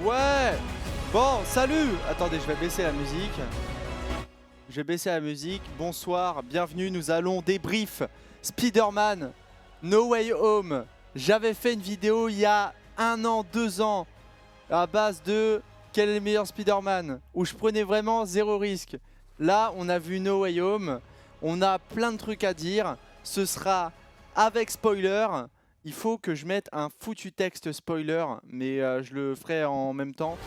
Ouais. Bon, salut. Attendez, je vais baisser la musique. Je vais baisser la musique. Bonsoir, bienvenue. Nous allons débrief Spider-Man No Way Home. J'avais fait une vidéo il y a 1 an, 2 ans à base de quel est le meilleur Spider-Man où je prenais vraiment zéro risque. Là, on a vu No Way Home. On a plein de trucs à dire. Ce sera avec spoiler. Il faut que je mette un foutu texte spoiler, mais je le ferai en même temps.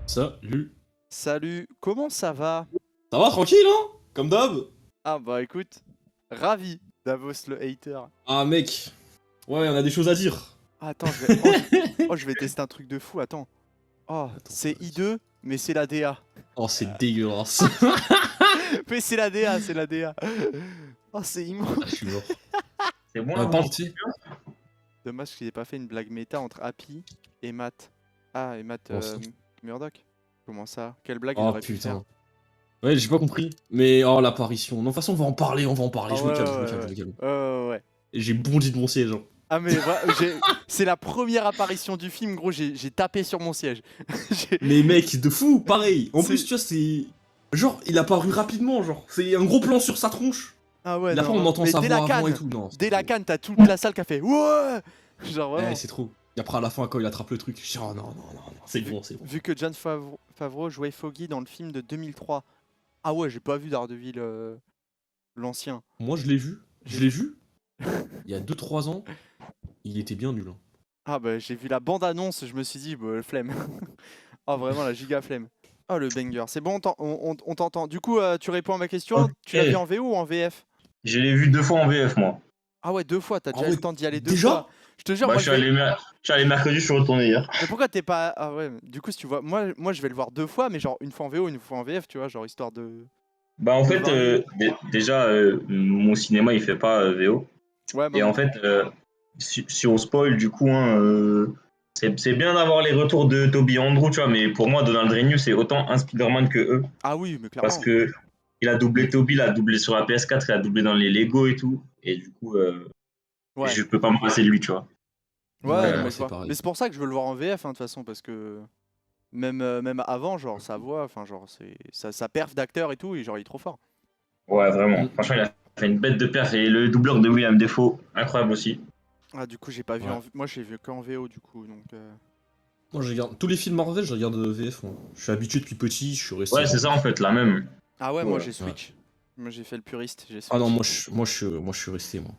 Salut. Salut, comment ça va? Ça va tranquille hein? Comme d'hab? Ah bah écoute, ravi Davos le hater. Ah mec. Ouais, on a des choses à dire. Attends, je vais tester un truc de fou, attends. Oh, c'est I2, mais c'est la DA. Oh, c'est dégueulasse. Mais c'est la DA, c'est la DA. Oh, c'est immense. Je suis mort. C'est bon, On va là, pas on- mentir. Dommage qu'il ait pas fait une blague méta entre Happy et Matt. Ah, et Matt Comment ça Murdoch. Comment ça? Quelle blague il Oh aurait pu faire? putain. Ouais, j'ai pas compris. Mais oh, l'apparition. Non, de toute façon, on va en parler, on va en parler. Ah Je me ouais, calme, ouais, je me ouais, calme, je me calme. ouais. Et j'ai bondi de mon siège. Hein. Ah mais c'est la première apparition du film, gros, j'ai tapé sur mon siège. Mais mec, de fou, pareil. En C'est- plus, tu vois, c'est. Genre, il a paru rapidement, genre. C'est un gros plan sur sa tronche. Ah ouais, Et après, non, on entend mais sa dès voix la avant et canne, tout. Non, c'est dès la trop. canne, t'as toute la salle qui a fait ouais. Genre vraiment. Ouais, c'est trop. Et après, à la fin, quand il attrape le truc, je dis, oh non, non, non, non, c'est bon, c'est bon. Vu que Jon Favreau jouait Foggy dans le film de 2003. Ah ouais, j'ai pas vu Daredevil l'ancien. Moi, je l'ai vu. Je l'ai vu. Il y a 2-3 ans. Il était bien nul. Hein. Ah bah j'ai vu la bande-annonce, je me suis dit, bah, flemme. Oh vraiment la giga flemme. Oh le banger, c'est bon, on t'entend. Du coup, tu réponds à ma question, Ok. tu l'as vu en VO ou en VF? Je l'ai vu 2 fois en VF, moi. Ah ouais, 2 fois, t'as déjà Ah eu ouais, le temps d'y aller 2 déjà fois. Je te jure, Bah, moi je suis allé mercredi, je suis retourné hier. Mais pourquoi t'es pas... Ah ouais, du coup si tu vois... Moi je vais le voir 2 fois, mais genre une fois en VO, une fois en VF, tu vois, genre histoire de... Bah, en de fait, varier. déjà, mon cinéma, il fait pas VO. Ouais, moi Et non en plus. fait, si on spoil, du coup, hein, c'est bien d'avoir les retours de Toby et Andrew, tu vois, mais pour moi, Donald Renew, c'est autant un Spider-Man que eux. Ah oui, mais Parce clairement. que il a doublé Toby, il a doublé sur la PS4, il a doublé dans les Lego et tout. Et du coup, Ouais. je peux pas me passer de lui, tu vois. Ouais, Ouais, non, moi, mais je c'est vois. pareil. Mais c'est pour ça que je veux le voir en VF, hein, de toute façon, parce que... Même avant, genre, sa voix, enfin, genre, c'est... Sa perf d'acteur et tout, et genre, il est trop fort. Ouais, vraiment. Mm. Franchement, il a fait une bête de perf. Et le doubleur de William Defoe, incroyable aussi. Ah, du coup, j'ai pas vu Ouais. en... Moi, j'ai vu qu'en VO, du coup, donc... Moi, je regarde tous les films Marvel, je regarde VF. Moi. Je suis habitué depuis petit, je suis resté. Ouais, c'est ça en fait, la même. Ah ouais, moi, Ouais. j'ai Switch. Moi, j'ai fait le puriste, j'ai Switch. Ah non, moi, je suis resté, moi.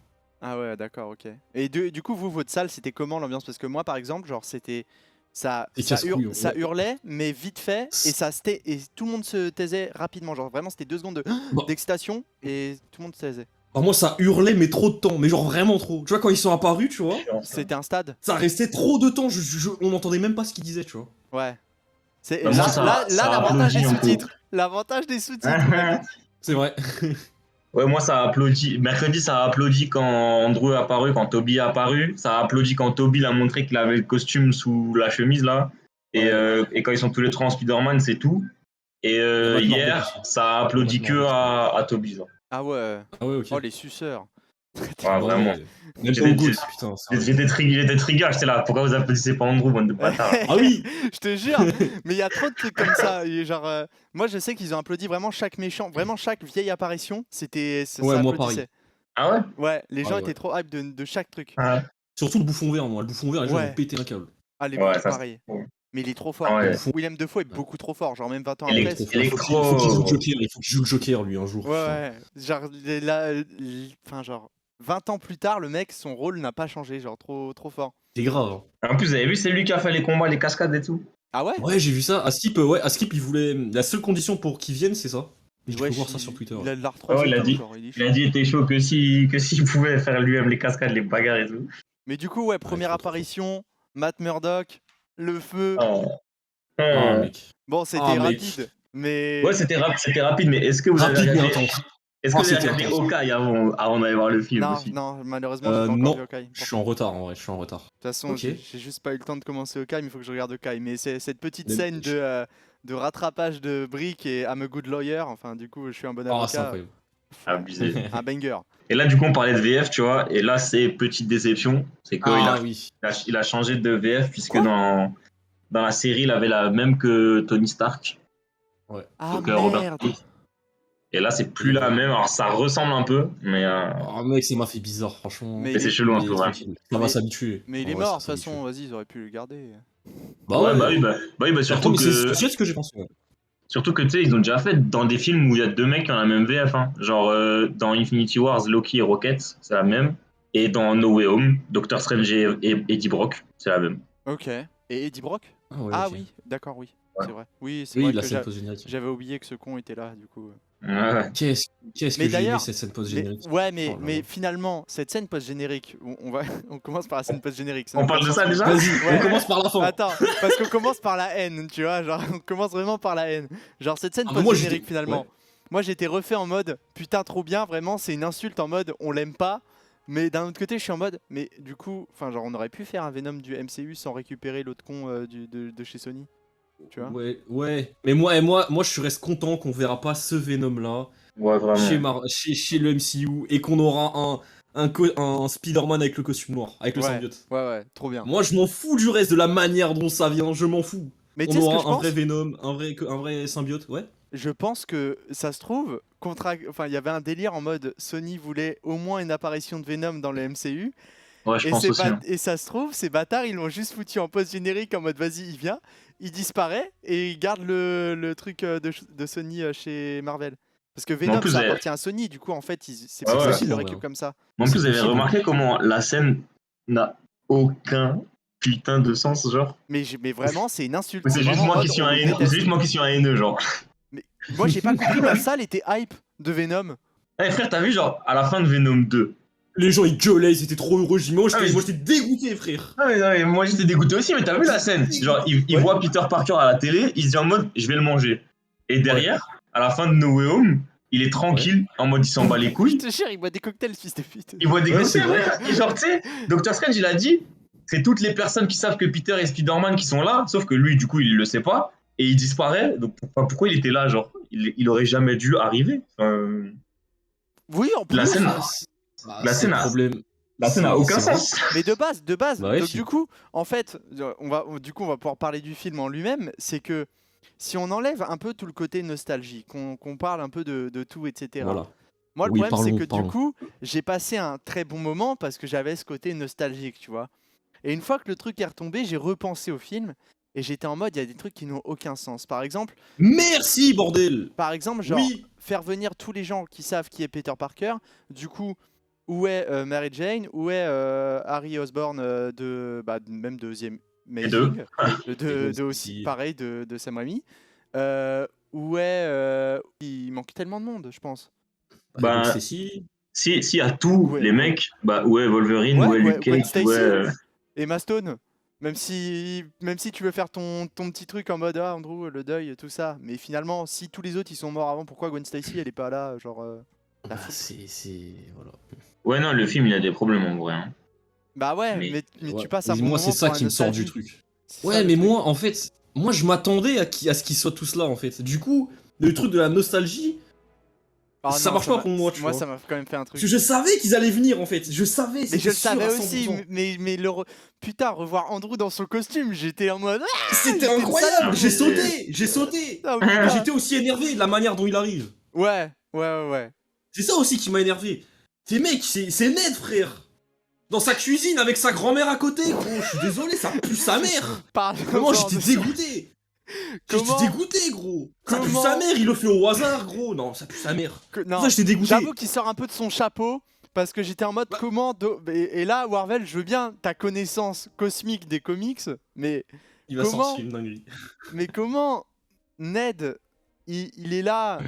Ah ouais, d'accord, ok. Et du coup, vous, votre salle, c'était comment l'ambiance? Parce que moi, par exemple, genre, c'était... C'est casse-couille, Ça ouais. hurlait, mais vite fait, et tout le monde se taisait rapidement. Genre, vraiment, c'était 2 secondes Bah, d'excitation, et tout le monde se taisait. alors moi, ça hurlait, mais trop de temps. Mais genre vraiment trop. Tu vois, quand ils sont apparus, tu vois, C'était un stade? ça restait trop de temps. On n'entendait même pas ce qu'ils disaient, tu vois. Ouais. C'est, Bah, moi, ça l'avantage des applaudit un peu. sous-titres. L'avantage des sous-titres. mec. C'est vrai. Ouais, moi ça a applaudi. Mercredi, ça a applaudi quand Andrew est apparu, quand Toby est apparu. Ça a applaudi quand Toby l'a montré qu'il avait le costume sous la chemise là. Et quand ils sont tous les trois en Spider-Man, c'est tout. Et Il y a Matt Murdock hier, aussi. ça a applaudi Matt que Murdock. à Toby. Là. Ah ouais. Ah ouais, ok. Oh, les suceurs. Ouais, vraiment. Ouais. Même J'étais- au GOAT, putain. J'étais trigger, j'étais là. Pourquoi vous applaudissez pas Andrew, bande de bâtards? Ah oui. Je te jure, mais il y a trop de trucs comme ça. Et genre, moi, je sais qu'ils ont applaudi vraiment chaque méchant, vraiment chaque vieille apparition. C'était, ça Ouais, moi, applaudissait. Ah ouais? Ouais, les gens Ouais, étaient ouais. trop hype de chaque truc. Ah Surtout le bouffon vert, moi. Le bouffon vert, les gens Ouais. ils ont pété un câble. Ah, les Ouais, bouffons, ça, pareil. ouais. Mais il est trop fort. Ah ouais. Willem Dafoe est Ouais. beaucoup trop fort. Genre, même 20 ans Il est après. trop c'est- fort. Il faut qu'il joue le Joker. Il faut qu'il joue le Joker, lui, un jour. Ouais, putain. ouais. Genre, là, enfin, genre, 20 ans plus tard, le mec, son rôle n'a pas changé. Genre, trop fort. C'est grave. Hein. En plus, vous avez vu, c'est lui qui a fait les combats, les cascades et tout. Ah ouais? Ouais, j'ai vu ça. Askip, ouais, Askip, il voulait. La seule condition pour qu'il vienne, c'est ça. Et tu peux Wesh, voir ça sur Twitter. Il a de l'art 3 Ouais, il a dit. genre, il est Il a chaud. dit, il était chaud que s'il pouvait faire lui-même les cascades, les bagarres et tout. Mais du coup, ouais, première trop, trop apparition, Matt Murdock, le feu. Oh. Ah, mec. Bon, c'était Ah, mec. rapide, mais... Ouais, c'était rapide, mais est-ce que vous avez Rapide mais regardé, intense. est-ce que Oh, vous avez c'était regardé intense. Hawkeye avant d'aller voir le film Non, aussi? non, malheureusement, j'ai pas encore Non, vu Hawkeye. je suis en retard en vrai, je suis en retard. De toute façon, Ok. j'ai juste pas eu le temps de commencer Hawkeye, mais il faut que je regarde Hawkeye. Mais c'est cette petite Mais- scène de rattrapage de briques et I'm a good lawyer, enfin, du coup, je suis un bon Ah, c'est avocat, incroyable. Abusé. un banger. Et là, du coup, on parlait de VF, tu vois. Et là, c'est petite déception. C'est qu'il Ah oui. il a changé de VF, puisque Quoi dans la série, il avait la même que Tony Stark. Ouais. Ah Donc, Robert merde. Downey. Et là, c'est plus la même. Alors, ça ressemble un peu, mais Oh mec, ça m'a fait bizarre, franchement. Mais c'est chelou un Mais peu, ouais. tranquille, ça va s'habituer. Mais il est En vrai, mort, de ça toute façon, s'habitue. vas-y, ils auraient pu le garder. Bah Ouais, ouais. bah oui, bah Attends, mais c'est ce que j'ai pensé. Ouais. surtout que tu sais, ils ont déjà fait dans des films où il y a deux mecs qui ont la même VF. Hein. Genre dans Infinity Wars, Loki et Rocket, c'est la même. Et dans No Way Home, Doctor Strange et Eddie Brock, c'est la même. Ok. Et Eddie Brock? Ah ouais, Ah ok. oui, d'accord, oui. Ouais. C'est vrai. Oui, c'est Oui, vrai la que scène post-générique. j'avais oublié que ce con était là, du coup. Ouais. Qu'est-ce Mais que j'ai aimé d'ailleurs, cette scène post-générique. Ouais, Oh là mais là. finalement, cette scène post-générique, on va, on commence par la scène post-générique. ça On n'a pas parle de sens. ça déjà? Vas-y, Ouais. on commence par la fin. Attends, parce qu'on commence par la haine, tu vois, genre, on commence vraiment par la haine. Genre, cette scène Ah bah moi, post-générique, j'étais- finalement. ouais. Moi, j'étais refait en mode, putain, trop bien, vraiment, c'est une insulte en mode, on l'aime pas. Mais d'un autre côté, je suis en mode, mais du coup, enfin, genre, on aurait pu faire un Venom du MCU sans récupérer l'autre con de chez Sony. Tu vois? Ouais. Mais je reste content qu'on verra pas ce Venom là Ouais, vraiment. chez le MCU et qu'on aura un Spider-Man avec le costume noir, avec le Ouais, symbiote. ouais, trop bien. Moi, je m'en fous du reste de la manière dont ça vient, je m'en fous. Mais tu On sais ce que aura je un vrai pense? Venom, un vrai symbiote, ouais. Je pense que ça se trouve, enfin, il y avait un délire en mode Sony voulait au moins une apparition de Venom dans le MCU. Ouais, je pense aussi. Hein. Et ça se trouve, ces bâtards, ils l'ont juste foutu en post-générique en mode vas-y, il vient, il disparaît et il garde le truc de Sony chez Marvel. Parce que Mais en Venom, plus, ça appartient à Sony, du coup, en fait, c'est Ouais, pour ça ouais. qu'ils le possible, récupèrent ouais. comme ça. Mais en C'est plus, vous avez possible. remarqué comment la scène n'a aucun putain de sens, genre. Mais vraiment, c'est une insulte. C'est juste vraiment en moi qui mode, suis on un le haineux. C'est déteste. juste moi qui suis un haineux, genre. Mais moi, j'ai pas compris, ma salle était hype de Venom. Eh frère, t'as vu, genre, à la fin de Venom 2. Les gens ils gueulaient, ils étaient trop heureux. Moi Ah, mais- j'étais dégoûté, frère. Non, mais moi j'étais dégoûté aussi, mais t'as vu la scène? Genre, il Ouais. voit Peter Parker à la télé, il se dit en mode, je vais le manger. Et derrière, à la fin de No Way Home, il est tranquille, en mode, il s'en bat les Je couilles. te jure, il boit des cocktails, fils de pute. Il voit des Ouais, côtés, c'est vrai. frère. Et genre, tu sais, Doctor Strange, il a dit, c'est toutes les personnes qui savent que Peter et Spider-Man qui sont là, sauf que lui, du coup, il le sait pas, et il disparaît. Donc, pourquoi il était là, genre, il aurait jamais dû arriver. Oui, en plus. La scène, C'est scène le a- problème. la scène n'a aucun C'est vrai. sens. Mais de base. Bah ouais, Donc si. du coup, en fait, on va pouvoir parler du film en lui-même. C'est que si on enlève un peu tout le côté nostalgie, qu'on parle un peu de tout, etc. Voilà. Moi, le Oui, problème, c'est que parlons. du coup, j'ai passé un très bon moment parce que j'avais ce côté nostalgique, tu vois. Et une fois que le truc est retombé, j'ai repensé au film et j'étais en mode, il y a des trucs qui n'ont aucun sens. Merci, bordel. Genre, Oui. faire venir tous les gens qui savent qui est Peter Parker. Du coup, où est Mary Jane? Où est Harry Osborn même deuxième Amazing de aussi, Si. pareil, de Sam Raimi. Où est... il manque tellement de monde, je pense. Bah, Gwen Stacy. si à tous Ouais, les mecs, bah, où est Wolverine, Ouais, où est Gwen Luke Cage, Stacy. où est. Emma Stone. Même si tu veux faire ton petit truc en mode ah Andrew, le deuil, tout ça, mais finalement si tous les autres ils sont morts avant, pourquoi Gwen Stacy elle est pas là, genre la Bah, foutre. voilà. Ouais, non, le film, il a des problèmes en vrai. Hein. Bah ouais, Mais- mais Ouais. tu passes un Et bon moi, moment c'est ça pour la qui me sort du nostalgie. truc. C'est ça, Ouais, le mais truc. moi, en fait, je m'attendais à ce qu'ils soient tous là, en fait. Du coup, le truc de la nostalgie, Ah ça non, marche pas pour moi, tu Moi vois. ça m'a quand même fait un parce truc. que je savais qu'ils allaient venir, en fait. Je savais, Mais c'était je le sûr savais à aussi, 100%. mais putain, revoir Andrew dans son costume, j'étais en mode ah, C'était j'étais une incroyable, salope. j'ai sauté. Ah, putain. J'étais aussi énervé de la manière dont il arrive. Ouais. C'est ça aussi qui m'a énervé. Ces mecs, c'est Ned, frère. Dans sa cuisine avec sa grand-mère à côté, gros. Je suis désolé, ça pue sa mère. Parle Vraiment, genre j'étais de ça. dégoûté. Comment J'étais dégoûté, gros. Ça pue Comment sa mère, il le fait au hasard, gros. Non, ça pue sa mère. Non, Ça, j'étais dégoûté. j'avoue qu'il sort un peu de son chapeau parce que j'étais en mode Bah. comment et là Warvel, je veux bien ta connaissance cosmique des comics, mais Il va Comment sortir une dinguerie. comment Ned il est là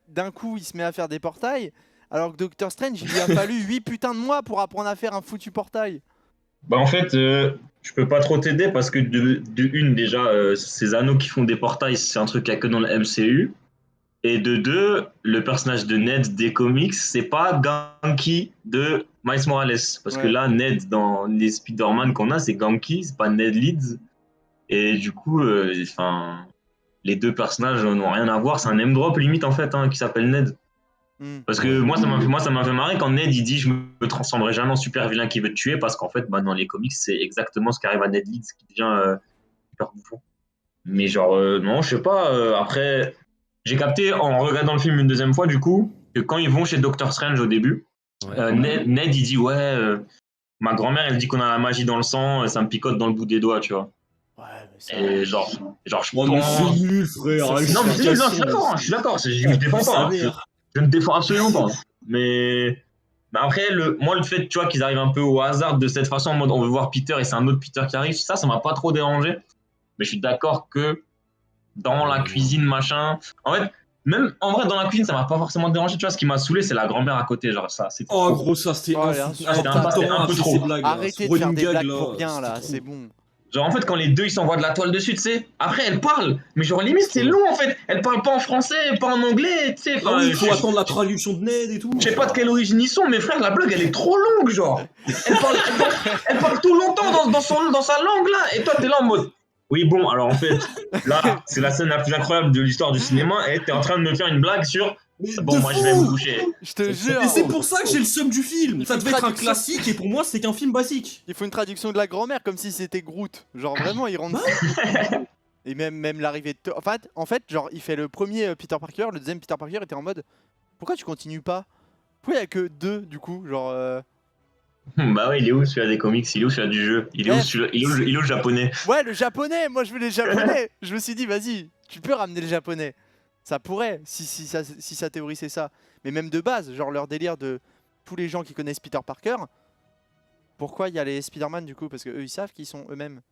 d'un coup il se met à faire des portails alors que Doctor Strange il lui a fallu 8 putains de mois pour apprendre à faire un foutu portail. Bah, en fait, je peux pas trop t'aider parce que de une, déjà, ces anneaux qui font des portails, c'est un truc qu'il y a que dans le MCU. Et de deux, le personnage de Ned des comics, c'est pas Ganke de Miles Morales. Parce que Ouais. là, Ned dans les Spider-Man qu'on a, c'est Ganke, c'est pas Ned Leeds. Et du coup, les deux personnages n'ont rien à voir. C'est un name drop limite en fait, hein, qui s'appelle Ned. Parce que moi, ça m'a fait marrer quand Ned il dit je me transformerai jamais en super vilain qui veut te tuer parce qu'en fait, bah, dans les comics, c'est exactement ce qui arrive à Ned Leeds qui devient super bouffon. Mais genre, non, je sais pas. Après, j'ai capté en regardant le film une deuxième fois, du coup, que quand ils vont chez Doctor Strange au début, Ned il dit ouais, ma grand-mère elle dit qu'on a la magie dans le sang, ça me picote dans le bout des doigts, tu vois. Ouais, mais ça... Et genre je Oh non, pense. c'est nul, frère. Non, mais c'est nul, non, je suis d'accord, je défends pas. Hein. Je ne défends absolument pas. Mais après, moi, le fait, tu vois, qu'ils arrivent un peu au hasard de cette façon, en mode on veut voir Peter et c'est un autre Peter qui arrive, ça m'a pas trop dérangé. Mais je suis d'accord que dans la cuisine, machin. En fait, même en vrai, dans la cuisine, ça m'a pas forcément dérangé. Tu vois, ce qui m'a saoulé, c'est la grand-mère à côté. Genre, ça, c'est Oh, trop. gros, ça, c'était Oh, un peu trop. Arrêtez de faire des blagues pour rien, là, c'est bon. Genre, en fait, quand les deux ils s'envoient de la toile dessus, tu sais, après elle parle, mais genre limite c'est long en fait. Elle parle pas en français, pas en anglais, tu sais. Ah oui, il faut attendre la traduction de Ned et tout. Je sais pas de quelle origine ils sont, mais frère, la blague elle est trop longue, genre. Elle parle tout longtemps dans sa langue là, et toi t'es là en mode. Oui, bon, alors en fait, là, c'est la scène la plus incroyable de l'histoire du cinéma, et t'es en train de me faire une blague sur. Bon, moi je vais me coucher. Je te jure. Et c'est pour ça que j'ai le seum du film. Ça devait être un classique et pour moi c'est qu'un film basique. Il faut une traduction de la grand-mère comme si c'était Groot. Genre vraiment, il rentre. Et même l'arrivée de. En fait, genre, il fait le premier Peter Parker, le deuxième Peter Parker était en mode. Pourquoi tu continues pas? Pourquoi il y a que deux du coup? Genre. Bah ouais, il est où celui-là des comics? Il est où celui-là du jeu? Il est où celui-là? Il est où le japonais? Ouais, le japonais. Moi, je veux les japonais. Je me suis dit, vas-y, tu peux ramener le japonais. Ça pourrait, si sa théorie c'est ça. Mais même de base, genre leur délire de tous les gens qui connaissent Peter Parker, pourquoi il y a les Spider-Man du coup? Parce qu'eux ils savent qu'ils sont eux-mêmes.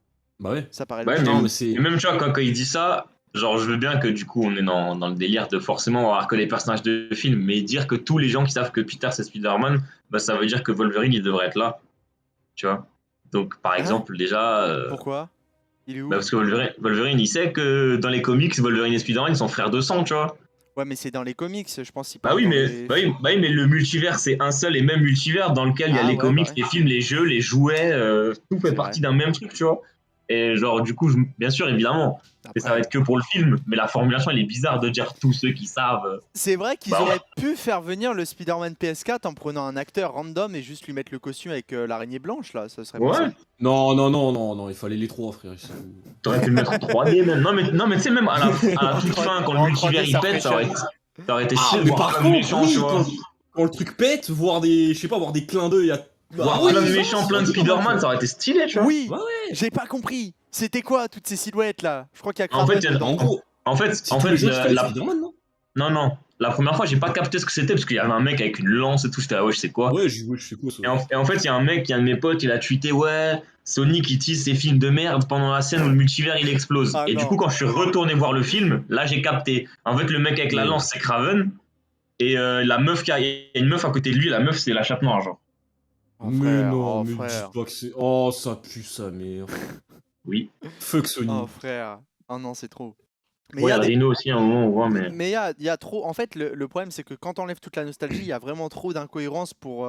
Bah ouais. Ça paraît Ouais, logique. mais c'est. Et même tu vois, quand il dit ça, genre je veux bien que du coup on est dans le délire de forcément avoir que les personnages de film, mais dire que tous les gens qui savent que Peter c'est Spider-Man, bah ça veut dire que Wolverine il devrait être là. Tu vois? Donc par exemple, déjà. Pourquoi? Il est où? Bah parce que Wolverine, il sait que dans les comics, Wolverine et Spider-Man ils sont frères de sang, tu vois. Ouais, mais c'est dans les comics, je pense. Bah oui, mais le multivers, c'est un seul et même multivers dans lequel il y a les comics, les films, les jeux, les jouets, tout fait partie d'un même truc, tu vois. Et genre, du coup, bien sûr, évidemment, Après... ça va être que pour le film, mais la formulation, elle est bizarre de dire tous ceux qui savent. C'est vrai qu'ils auraient pu faire venir le Spider-Man PS4 en prenant un acteur random et juste lui mettre le costume avec l'araignée blanche, là, ça serait possible. Non, il fallait les trois, frère. T'aurais pu le mettre en 3D même. Non, mais tu sais, même à la toute fin, quand le multivers il pète, ça aurait été chiant de voir plein de méchants, tu vois. Quand le truc pète, voir des clins d'œil à. Voir plein de méchants, plein de Spider-Man, ça aurait été stylé, tu vois. Oui, j'ai pas compris. C'était quoi toutes ces silhouettes là? Je crois qu'il y a Kraven. En fait, non. La première fois, j'ai pas capté ce que c'était parce qu'il y avait un mec avec une lance et tout. J'étais je sais quoi. Ouais, je sais quoi ça. Et en fait, il y a un mec, il y a un de mes potes, il a tweeté ouais, Sonic il tease ses films de merde pendant la scène où le multivers il explose. Et du coup, quand je suis retourné voir le film, là j'ai capté. En fait, le mec avec la lance c'est Kraven et la meuf il y a une meuf à côté de lui, la meuf c'est la Chape Noire, genre. Mais non, mais dis pas que c'est. Oh, ça pue sa mère. Oui. Fuck Sony. Oh frère. Oh non, c'est trop. Mais il y a Rhino aussi à un moment, on voit, mais. Mais il y a trop. En fait, le problème, c'est que quand t'enlèves toute la nostalgie, il y a vraiment trop d'incohérences pour.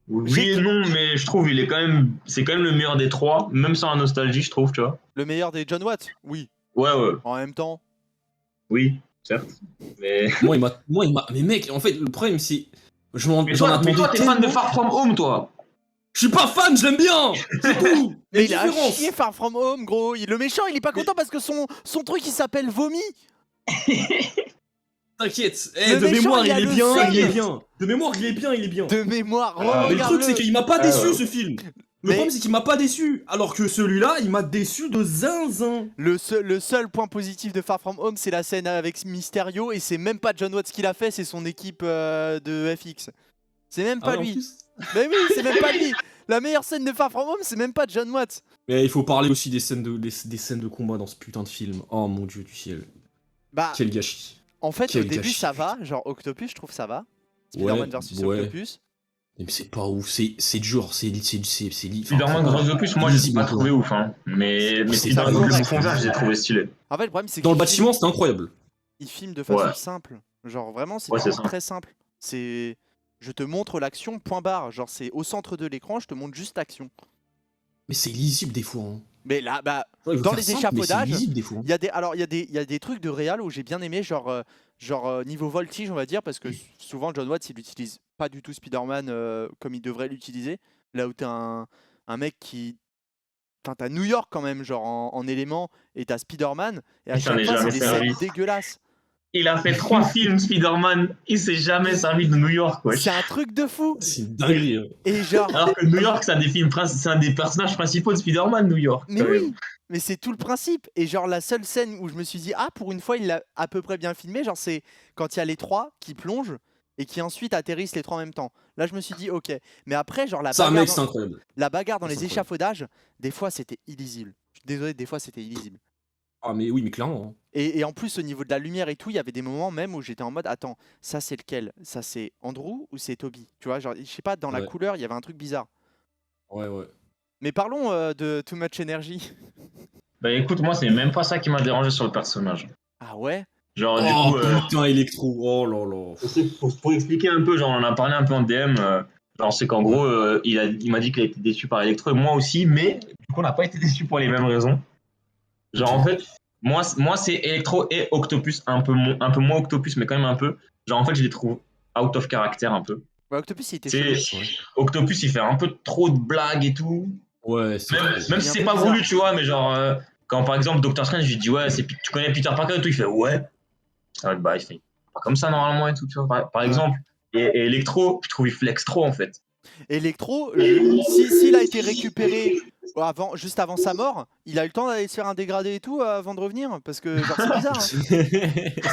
Oui et non, mais je trouve c'est quand même le meilleur des trois, même sans la nostalgie, je trouve, tu vois. Le meilleur des John Watts? Oui. Ouais. En même temps. Oui, certes. Mais. Moi, il m'a. Mais mec, en fait, le problème, c'est. Mais toi, t'es fan de Far From Home, toi. Je suis pas fan, je l'aime bien. C'est tout. Mais il a chié Far From Home, gros. Le méchant, il est pas content parce que son truc, il s'appelle Vomi. T'inquiète. De mémoire, il est bien. De mémoire, il est bien. De mémoire, mais le truc, c'est qu'il m'a pas déçu, ce film. Le problème, c'est qu'il m'a pas déçu. Alors que celui-là, il m'a déçu de zinzin. Le seul point positif de Far From Home, c'est la scène avec Mysterio. Et c'est même pas John Watts qui l'a fait, c'est son équipe de FX. C'est même pas lui. Mais oui, c'est même pas lui. La meilleure scène de Far From Home, c'est même pas John Watts. Mais il faut parler aussi des scènes de combat dans ce putain de film. Oh mon dieu du ciel. Bah, quel gâchis. En fait, au début, ça va. Genre Octopus, je trouve ça va. Spider-Man versus Octopus. Mais c'est pas ouf, c'est dur, c'est Spider-Man versus Octopus, moi j'ai pas trouvé ouf, hein. Mais Spider-Man versus Fond Vert, j'ai trouvé stylé. En fait, le problème, c'est que dans le bâtiment, c'était incroyable. Il filme de façon simple. Genre vraiment, c'est très simple. C'est je te montre l'action, point barre. Genre c'est au centre de l'écran, je te montre juste l'action. Mais c'est lisible des fois. Hein. Mais là, bah, Ouais, il veut dans faire les simple, mais c'est échafaudages, lisible des fois. il y a des, alors il y a des trucs de réal où j'ai bien aimé, genre niveau voltige, on va dire, parce que souvent John Watts il utilise pas du tout Spider-Man comme il devrait l'utiliser. Là où t'as un mec qui, enfin t'as New York quand même, genre en élément, et t'as Spider-Man, et à Il s'en chaque est fois c'est jamais des servi. scènes dégueulasses. Il a fait 3 films Spider-Man, il s'est jamais servi de New York, wesh. C'est un truc de fou. C'est une dinguerie. Hein. Et genre, Alors que New York, c'est un des films, c'est un des personnages principaux de Spider-Man, New York. mais quand même. oui, mais c'est tout le principe. Et genre la seule scène où je me suis dit ah pour une fois il l'a à peu près bien filmé, genre c'est quand il y a les trois qui plongent et qui ensuite atterrissent les trois en même temps. Là je me suis dit ok. Mais après genre Ça, mec, c'est dans, incroyable. la bagarre dans C'est les incroyable. échafaudages, des fois c'était illisible. Je suis désolé, des fois c'était illisible. Ah, mais oui, mais clairement. Hein. Et en plus au niveau de la lumière et tout, il y avait des moments même où j'étais en mode attends, ça c'est lequel? Ça c'est Andrew ou c'est Toby? Tu vois, genre je sais pas, dans la Ouais. couleur il y avait un truc bizarre. Ouais, ouais. Mais parlons de Too Much Energy. Bah écoute, moi, c'est même pas ça qui m'a dérangé sur le personnage. Ah ouais? Genre, du Oh coup, putain, Electro. Oh là là. pour expliquer un peu, genre, on en a parlé un peu en DM. Genre, c'est qu'en gros, il m'a dit qu'il a été déçu par Electro, et moi aussi, mais du coup, on n'a pas été déçu pour les mêmes raisons. Genre, en fait, moi c'est Electro et Octopus, un peu moins Octopus, mais quand même un peu. Genre, en fait, je les trouve out of character un peu. Ouais, Octopus il était C'est chelou. Octopus, il fait un peu trop de blagues et tout. Ouais, c'est Même trop. si Il est c'est un peu pas bizarre. voulu, tu vois, mais genre, quand par exemple Doctor Strange, je lui dis, ouais, tu connais Peter Parker et tout, il fait, ouais. Ah, bah, il fait pas comme ça normalement et tout, tu vois, par exemple. Et Electro, je trouve il flex trop en fait. Electro, s'il a été récupéré juste avant sa mort, il a eu le temps d'aller se faire un dégradé et tout avant de revenir. Parce que genre c'est bizarre.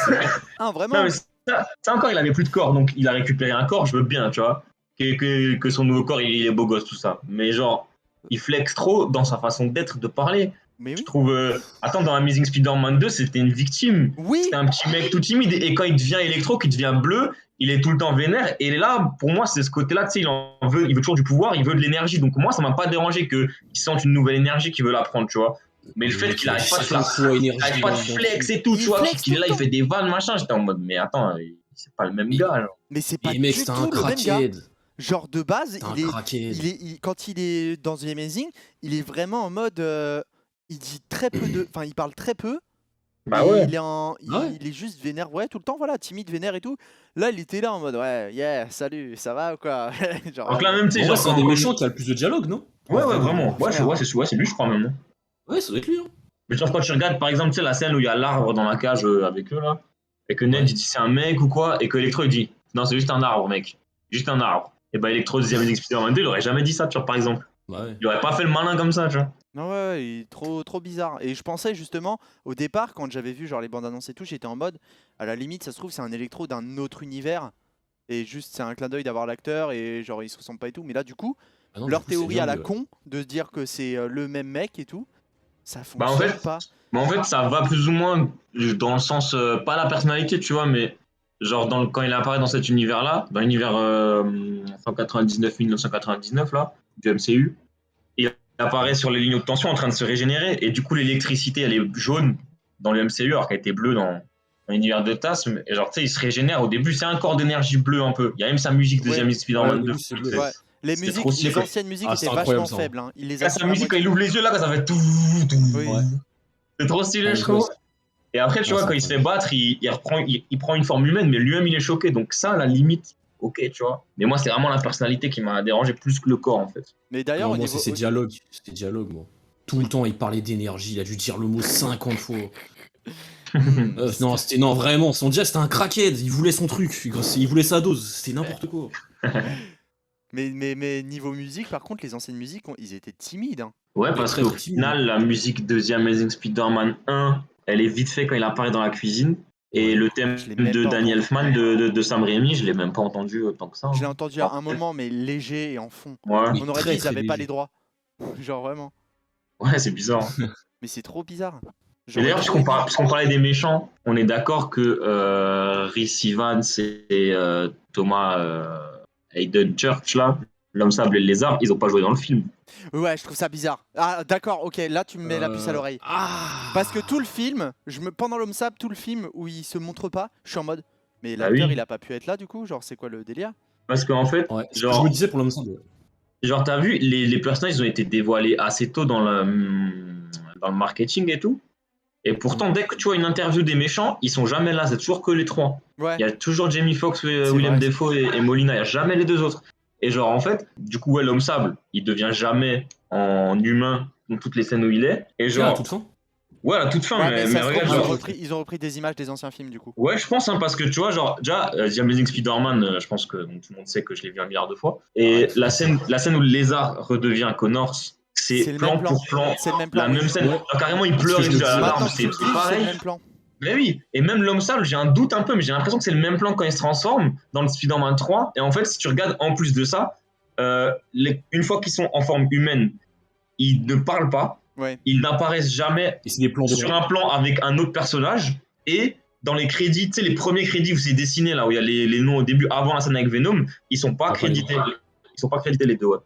Hein. Hein, vraiment. Non, mais ça encore, il avait plus de corps, donc il a récupéré un corps, je veux bien, tu vois. Que son nouveau corps, il est beau gosse, tout ça. Mais genre, il flex trop dans sa façon d'être, de parler. Mais Je oui. trouve. Attends, dans Amazing Spider-Man 2, c'était une victime. Oui. C'était un petit mec tout timide. Et quand il devient électro, qu'il devient bleu, il est tout le temps vénère. Et là, pour moi, c'est ce côté-là, tu sais, il veut toujours du pouvoir, il veut de l'énergie. Donc moi, ça m'a pas dérangé qu'il sente une nouvelle énergie qu'il veut la prendre, tu vois. Mais le fait qu'il arrête pas de flex et tout, tu vois, qu'il est là, il fait des vannes, machin. J'étais en mode, mais attends, c'est pas le même gars. Genre. Mais c'est pas Et mec, du c'est tout un le même gars. crackhead. Genre de base, quand il est dans The Amazing, il est vraiment en mode, il dit très peu enfin il parle très peu. Bah ouais. Il est juste vénère, ouais, tout le temps, voilà, timide, vénère et tout. Là, il était là en mode, ouais, yeah, salut, ça va ou quoi? Genre, Donc là, même, tu sais, En vrai, genre. c'est un des méchants qui a le plus de dialogue, non? Ouais, vraiment. Ouais, c'est lui, je crois même. Ouais, ça doit être lui. Hein. Mais genre, quand tu regardes, par exemple, tu sais, la scène où il y a l'arbre dans la cage avec eux, là, et que Ned, Ouais. il dit c'est un mec ou quoi, et que Electro, il dit non, c'est juste un arbre, mec. Juste un arbre. Et bah, Electro, deuxième Spider-Man 2, il aurait jamais dit ça, tu vois, par exemple. Bah ouais. Il aurait pas fait le malin comme ça, tu vois. non, ouais, il est trop bizarre. Et je pensais justement, au départ, quand j'avais vu genre les bandes annonces et tout, j'étais en mode, à la limite, ça se trouve, c'est un électro d'un autre univers. Et juste, c'est un clin d'œil d'avoir l'acteur et genre, ils se ressemblent pas et tout. Mais là, du coup, Ah non, leur du coup, c'est théorie à la dingue. con, de se dire que c'est le même mec et tout, ça Bah, fonctionne en fait, pas. Mais en fait, ça va plus ou moins dans le sens, pas la personnalité, tu vois, mais genre quand il apparaît dans cet univers-là, dans l'univers 1999 là, du MCU, il apparaît sur les lignes de tension en train de se régénérer, et du coup l'électricité elle est jaune dans le MCU alors qu'elle était bleue dans l'univers de Tasm, et genre tu sais, il se régénère au début, c'est un corps d'énergie bleu un peu. Il y a même sa musique Ouais. deuxième Spider-Man 2. c'est bleu. Ouais. Les C'était musiques, trop stylé, les quoi. anciennes musiques Ah, étaient c'est vachement incroyable, ça. faibles. Hein. Il les Ah, a sa fait à musique quand moitié. il ouvre les yeux là, quand ça fait tout. Oui. Ouais. C'est trop stylé, Ah, je les trouve. gosses. Et après, tu Ah, vois, c'est quand il se fait incroyable. battre, il prend une forme humaine, mais lui-même, il est choqué. Donc ça, à la limite, ok, tu vois. Mais moi, c'est vraiment la personnalité qui m'a dérangé plus que le corps, en fait. Mais d'ailleurs, Non, au moi, niveau. c'est ses dialogues. Ses dialogues, moi. Tout le temps, il parlait d'énergie. Il a dû dire le mot 50 fois. Non, vraiment, son dialogue, c'était un crackhead. Il voulait son truc. Il voulait sa dose. C'était n'importe quoi. Mais niveau musique, par contre, les anciennes musiques, ils étaient timides. Hein. Ouais, Ouais, parce très, qu'au très timide. final, la musique de The Amazing Spider-Man 1, elle est vite fait quand il apparaît dans la cuisine. Et Ouais. le thème Je l'ai même de pas Danny entendu. Elfman, de Sam Raimi, je l'ai même pas entendu autant que ça. Je l'ai Hein. entendu à un moment, mais léger et en fond. Ouais, Mais On aurait très, dit qu'ils très avaient pas léger. les droits. Genre vraiment. ouais, c'est bizarre. Hein. Mais c'est trop bizarre. Et J'aurais d'ailleurs, trop aimé. puisqu'on parlait des méchants, on est d'accord que Rhys Evans et Thomas Hayden Church, là, l'homme sable et le lézard, ils ont pas joué dans le film. Ouais, je trouve ça bizarre. Ah, d'accord, ok, là tu me mets la puce à l'oreille. Ah. Parce que tout le film, pendant l'homme sable, tout le film où il se montre pas, je suis en mode. Mais Bah l'acteur oui. il a pas pu être là du coup, genre c'est quoi le délire? Parce qu'en fait, Ouais, c'est ce que je me disais pour l'homme sable. genre t'as vu, les personnages ils ont été dévoilés assez tôt dans dans le marketing et tout. Et pourtant, dès que tu vois une interview des méchants, ils sont jamais là, c'est toujours que les trois. Ouais. Il y a toujours Jamie Foxx, C'est William vrai. Dafoe et Molina, il n'y a jamais les deux autres. Et genre, en fait, du coup, ouais, l'homme sable, il devient jamais en humain dans toutes les scènes où il est. Et Genre, à genre, toute fin. ouais, à toute fin, Ouais, mais, mais ça se regarde, trouve, genre, ils ont repris des images des anciens films du coup. ouais, je pense, hein, parce que tu vois, genre, déjà, The Amazing Spider-Man, je pense que bon, tout le monde sait que je l'ai vu 1 milliard de fois. Et Ouais. la scène où le lézard redevient Connors, C'est c'est le plan même plan. pour plan, C'est le même plan. la oui. même scène. Ouais. Genre, carrément, il Parce pleure que et je il me dit à la disais- larme, Maintenant que tu le c'est dis, c'est pareil. le même plan. Mais oui, et même l'homme sable, j'ai un doute un peu, mais j'ai l'impression que c'est le même plan quand il se transforme dans le Spider-Man 3. Et en fait, si tu regardes en plus de ça, une fois qu'ils sont en forme humaine, ils ne parlent pas, Ouais. ils n'apparaissent jamais Et c'est des plans de sur un plan avec un autre personnage. Et dans les crédits, tu sais, les premiers crédits où c'est dessiné, là où il y a les noms au début, avant la scène avec Venom, ils sont pas Ah, pas les crédités. Ils sont pas crédités les deux. Ouais.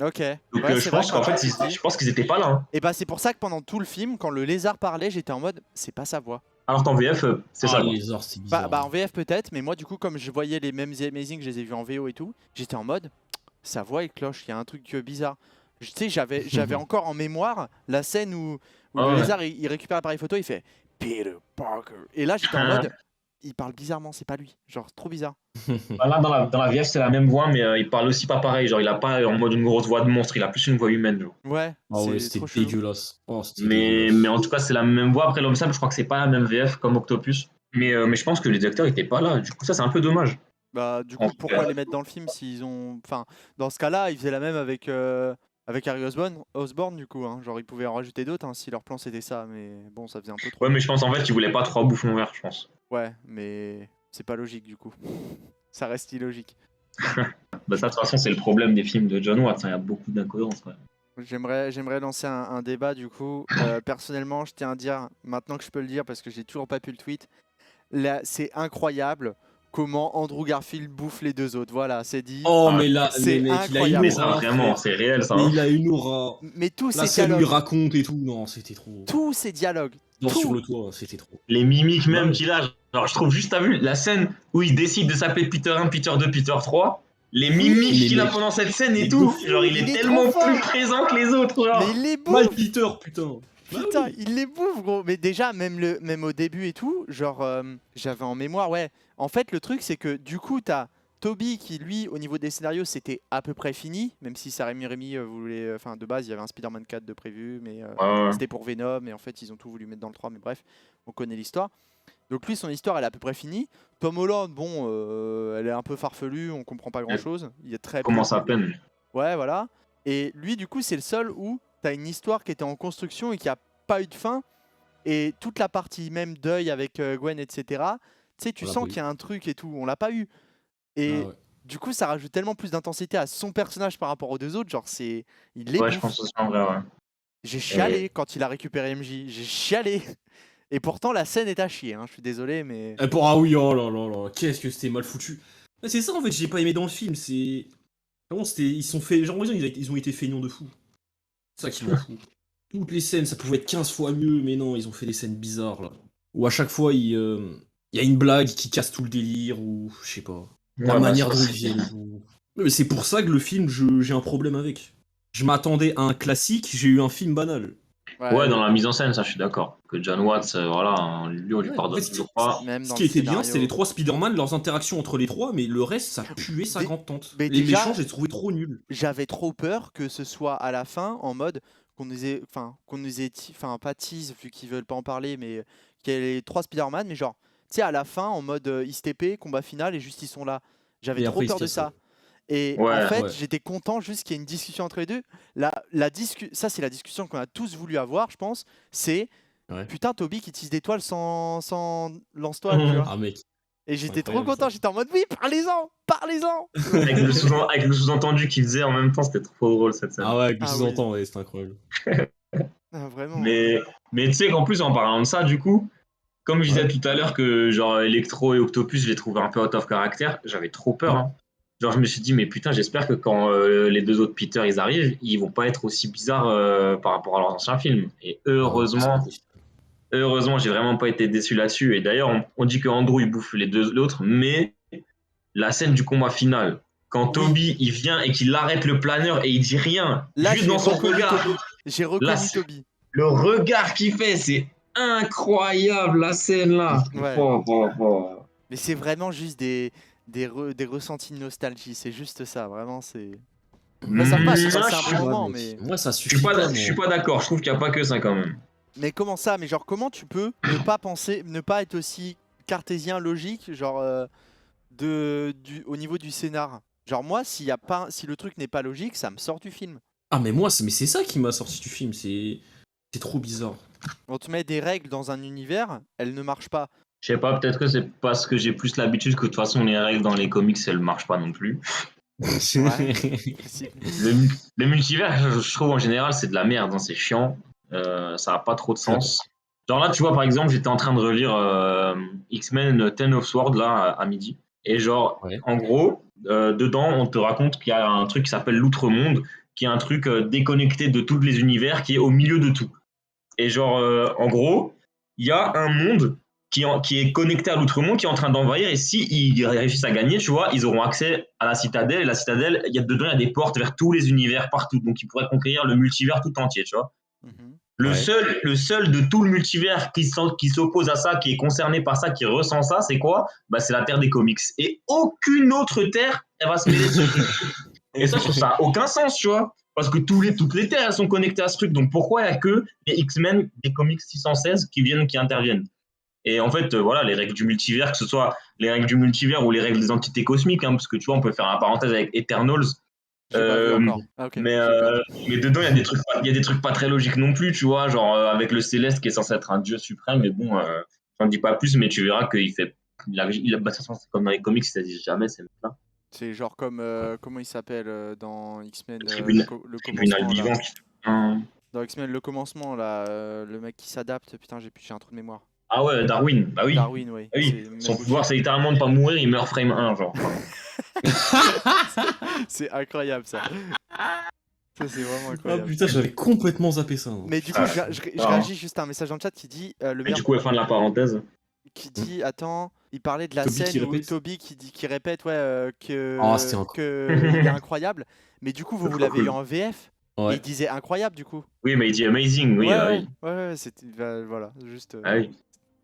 Ok. Donc Ouais, je c'est vrai pense qu'en quand fait, tu le dis. je pense qu'ils étaient pas là. Hein. Et bah c'est pour ça que pendant tout le film, quand le lézard parlait, j'étais en mode, c'est pas sa voix. Alors qu'en VF, c'est Ah, ça. Quoi. les arts, c'est bizarre. Bah en VF peut-être, mais moi du coup comme je voyais les mêmes The Amazing, je les ai vus en VO et tout, j'étais en mode, sa voix elle cloche, il y a un truc bizarre. Tu sais, j'avais encore en mémoire la scène où Ah le ouais. lézard il récupère l'appareil photo, il fait Peter Parker. Et là j'étais en mode, il parle bizarrement, c'est pas lui, genre trop bizarre. Là, dans la VF, c'est la même voix, mais il parle aussi pas pareil. Genre, il a pas en mode une grosse voix de monstre, il a plus une voix humaine. Genre. Ouais, Ah ouais, c'est c'était trop chelou. dégueulasse. Oh, c'était Mais dégueulasse. en tout cas, c'est la même voix. Après, l'homme sable, je crois que c'est pas la même VF comme Octopus. Mais je pense que les acteurs étaient pas là. Du coup, ça, c'est un peu dommage. Bah du En coup pourquoi les mettre dans le film s'ils ont... Enfin, dans ce cas-là, ils faisaient la même avec Harry Osborn du coup, hein. Genre ils pouvaient en rajouter d'autres hein, si leur plan c'était ça, mais bon ça faisait un peu trop. Ouais, mais je pense en fait qu'ils voulaient pas 3 bouffons verts, je pense. Ouais, mais c'est pas logique du coup. Ça reste illogique. Bah, ça, de toute façon, c'est le problème des films de John Watts. Il y a beaucoup d'incohérences. Ouais. J'aimerais lancer un débat du coup. Personnellement, je tiens à dire, maintenant que je peux le dire parce que j'ai toujours pas pu le tweet, là, c'est incroyable comment Andrew Garfield bouffe les deux autres. Voilà, c'est dit. Oh, mais là, c'est mais mec, il a une incroyable. Mais ça, aura. vraiment, frère. c'est réel, ça. Mais Hein. il a une aura. Mais tous La ces scène où il dialogues, raconte et tout. Non, c'était trop. tous ces dialogues, Dans tout. sur le toit, c'était trop. Les mimiques même Ouais. qu'il a. Genre, je trouve juste, t'as vu, la scène où il décide de s'appeler Peter 1, Peter 2, Peter 3. Les mimiques mais qu'il a mec, pendant cette scène et mais tout. de fou, Genre, il il est est tellement trop plus fort. présent que les autres. Genre. Mais il les bouffe. Mike Peter, putain. Putain, il les bouffe, gros. Mais déjà, même au début et tout, genre, j'avais en mémoire, ouais. En fait, le truc, c'est que du coup, t'as Toby qui, lui, au niveau des scénarios, c'était à peu près fini. Même si Sam Raimi voulait. Enfin, de base, il y avait un Spider-Man 4 de prévu, mais Ouais. c'était pour Venom. Et en fait, ils ont tout voulu mettre dans le 3. Mais bref, on connaît l'histoire. Donc, lui, son histoire, elle est à peu près finie. Tom Holland, bon, elle est un peu farfelue, on comprend pas grand chose. Il est très. Commence à peine. Ouais, voilà. Et lui, du coup, c'est le seul où t'as une histoire qui était en construction et qui a pas eu de fin. Et toute la partie même deuil avec Gwen, etc. Tu sais, tu On l'a sens pas qu'il y a un truc et tout. On l'a pas eu. Et Ah ouais. du coup, ça rajoute tellement plus d'intensité à son personnage par rapport aux deux autres. Genre, c'est. Il les Ouais, je bouffe. pense aussi en vrai, ouais. J'ai chialé quand il a récupéré MJ. J'ai chialé. Et pourtant, la scène est à chier. Hein. Je suis désolé, mais. Ah oui, oh là là là, qu'est-ce que c'était mal foutu. Mais c'est ça en fait, j'ai pas aimé dans le film, c'est. Vraiment, c'était. Ils sont fait. Genre, ils ont été feignants de fou. C'est ça qui m'en fout. Toutes les scènes, ça pouvait être 15 fois mieux, mais non, ils ont fait des scènes bizarres là. Où à chaque fois, il y a une blague qui casse tout le délire, ou je sais pas. La Ouais, manière bah, dont ça, ils viennent. Mais c'est pour ça que le film, j'ai un problème avec. Je m'attendais à un classique, j'ai eu un film banal. Ouais, dans la mise en scène, ça, je suis d'accord. Que John Watts, voilà, hein, lui, on lui Ouais, pardonne en fait, toujours pas. Même Ce dans qui le était bien, scénario. c'était les trois Spider-Man, leurs interactions entre les trois, mais le reste, ça puait sa Dé- grande tante. mais Les déjà- méchants, j'ai trouvé trop nuls. J'avais trop peur que ce soit à la fin en mode qu'on nous ait, enfin pas tease vu qu'ils veulent pas en parler, mais qu'il y ait les trois Spider-Man, mais genre, tu sais, à la fin en mode ISTP, combat final et juste ils sont là. J'avais Et trop après, ils peur se de cassent, ça. Et Ouais, en fait, ouais. j'étais content juste qu'il y ait une discussion entre les deux. Ça, c'est la discussion qu'on a tous voulu avoir, je pense. C'est Ouais. putain, Toby qui tisse des toiles sans lance-toile, tu vois. Ah mec. Et j'étais trop Incroyable, content, ça. j'étais en mode oui, parlez-en, parlez-en. Avec le sous-entendu qu'il faisait en même temps, c'était trop drôle cette scène. Ah ouais, avec le Ah oui. sous-entend, ouais, c'était incroyable. Ah, vraiment. Mais tu sais qu'en plus, en parlant de ça, du coup, comme je disais tout à l'heure que genre Electro et Octopus, je les trouvais un peu out of character, j'avais trop peur. Hein. Genre, je me suis dit, mais putain, j'espère que quand les deux autres Peter ils arrivent, ils vont pas être aussi bizarres par rapport à leurs anciens films. Et heureusement, j'ai vraiment pas été déçu là-dessus. Et d'ailleurs, on dit que Andrew il bouffe l'autre, mais la scène du combat final, quand Oui. Toby il vient et qu'il arrête le planeur et il dit rien, Là, juste dans son regard. J'ai reconnu Là, c'est- Toby. le regard qu'il fait, c'est incroyable la scène là. Ouais. Oh. Mais c'est vraiment juste des ressentis de nostalgie, c'est juste ça, vraiment, c'est... Bah, ça passe, Moi, c'est un je bon moment, mec. mais... Moi, ça je suffit suis pas, pas, je suis moi. pas d'accord. Je trouve qu'il n'y a pas que ça quand même. Mais comment ça? Mais genre, comment tu peux ne pas penser, ne pas être aussi cartésien, logique, genre, au niveau du scénar? Genre, moi, s'il y a pas, si le truc n'est pas logique, ça me sort du film. Ah, mais mais c'est ça qui m'a sorti du film, c'est trop bizarre. On te met des règles dans un univers, elles ne marchent pas. Je sais pas, peut-être que c'est parce que j'ai plus l'habitude que de toute façon les règles dans les comics elles marchent pas non plus. Ouais. Possible. Le multivers, je trouve en général c'est de la merde, hein, c'est chiant. Ça a pas trop de sens. Genre là, tu vois, par exemple, j'étais en train de relire X-Men Ten of Swords là à midi. Et genre, Ouais. en gros, dedans, on te raconte qu'il y a un truc qui s'appelle l'outre-monde, qui est un truc déconnecté de tous les univers, qui est au milieu de tout. Et genre, en gros, il y a un monde qui est connecté à l'outre-monde, qui est en train d'envahir. Et si ils réussissent à gagner, tu vois, ils auront accès à la citadelle. Et la citadelle, dedans, il y a des portes vers tous les univers partout. Donc, ils pourraient conquérir le multivers tout entier, tu vois. Mhm. Le, Ouais. seul de tout le multivers qui s'oppose à ça, qui est concerné par ça, qui ressent ça, c'est quoi? Bah, c'est la Terre des comics. Et aucune autre Terre, elle va se mêler de ce truc. Et ça, je trouve ça n'a aucun sens, tu vois. Parce que toutes les Terres, elles sont connectées à ce truc. Donc pourquoi il n'y a que les X-Men des comics 616 qui interviennent? Et en fait, voilà, les règles du multivers, que ce soit les règles du multivers ou les règles des entités cosmiques, hein, parce que tu vois, on peut faire la parenthèse avec Eternals. J'ai pas vu encore. Ah, ok, Mais, j'ai perdu. mais dedans, il y a des trucs pas très logiques non plus, tu vois, genre avec le Céleste qui est censé être un dieu suprême, mais bon, j'en dis pas plus, mais tu verras qu'il fait. Bah, c'est comme dans les comics, il s'agit jamais, ces mecs-là. C'est genre comme, comment il s'appelle dans X-Men, le Tribunal commencement, là. vivant. Hein. Dans X-Men, le commencement, là, le mec qui s'adapte, putain, j'ai un trou de mémoire. Ah ouais, Darwin, bah oui. Darwin, oui. Ah oui. C'est même Son bullshit. pouvoir, c'est littéralement de pas mourir, il meurt frame 1, genre. C'est incroyable, ça. Ça, c'est vraiment Ah incroyable. putain, j'avais complètement zappé ça. Hein. Mais du coup, Ah, je ah. réagis juste à un message dans le chat qui dit, le Et meilleur du coup, fin de la parenthèse. qui dit, attends, il parlait de la Toby qui scène où répète. Toby qui répète, ouais, Ah, c'était que il est incroyable. Mais du coup, vous l'avez eu en VF et Ouais. il disait incroyable, du coup. Oui, mais il dit amazing, oui, ouais, bah ouais, oui. ouais, c'était, voilà, juste. Ah oui.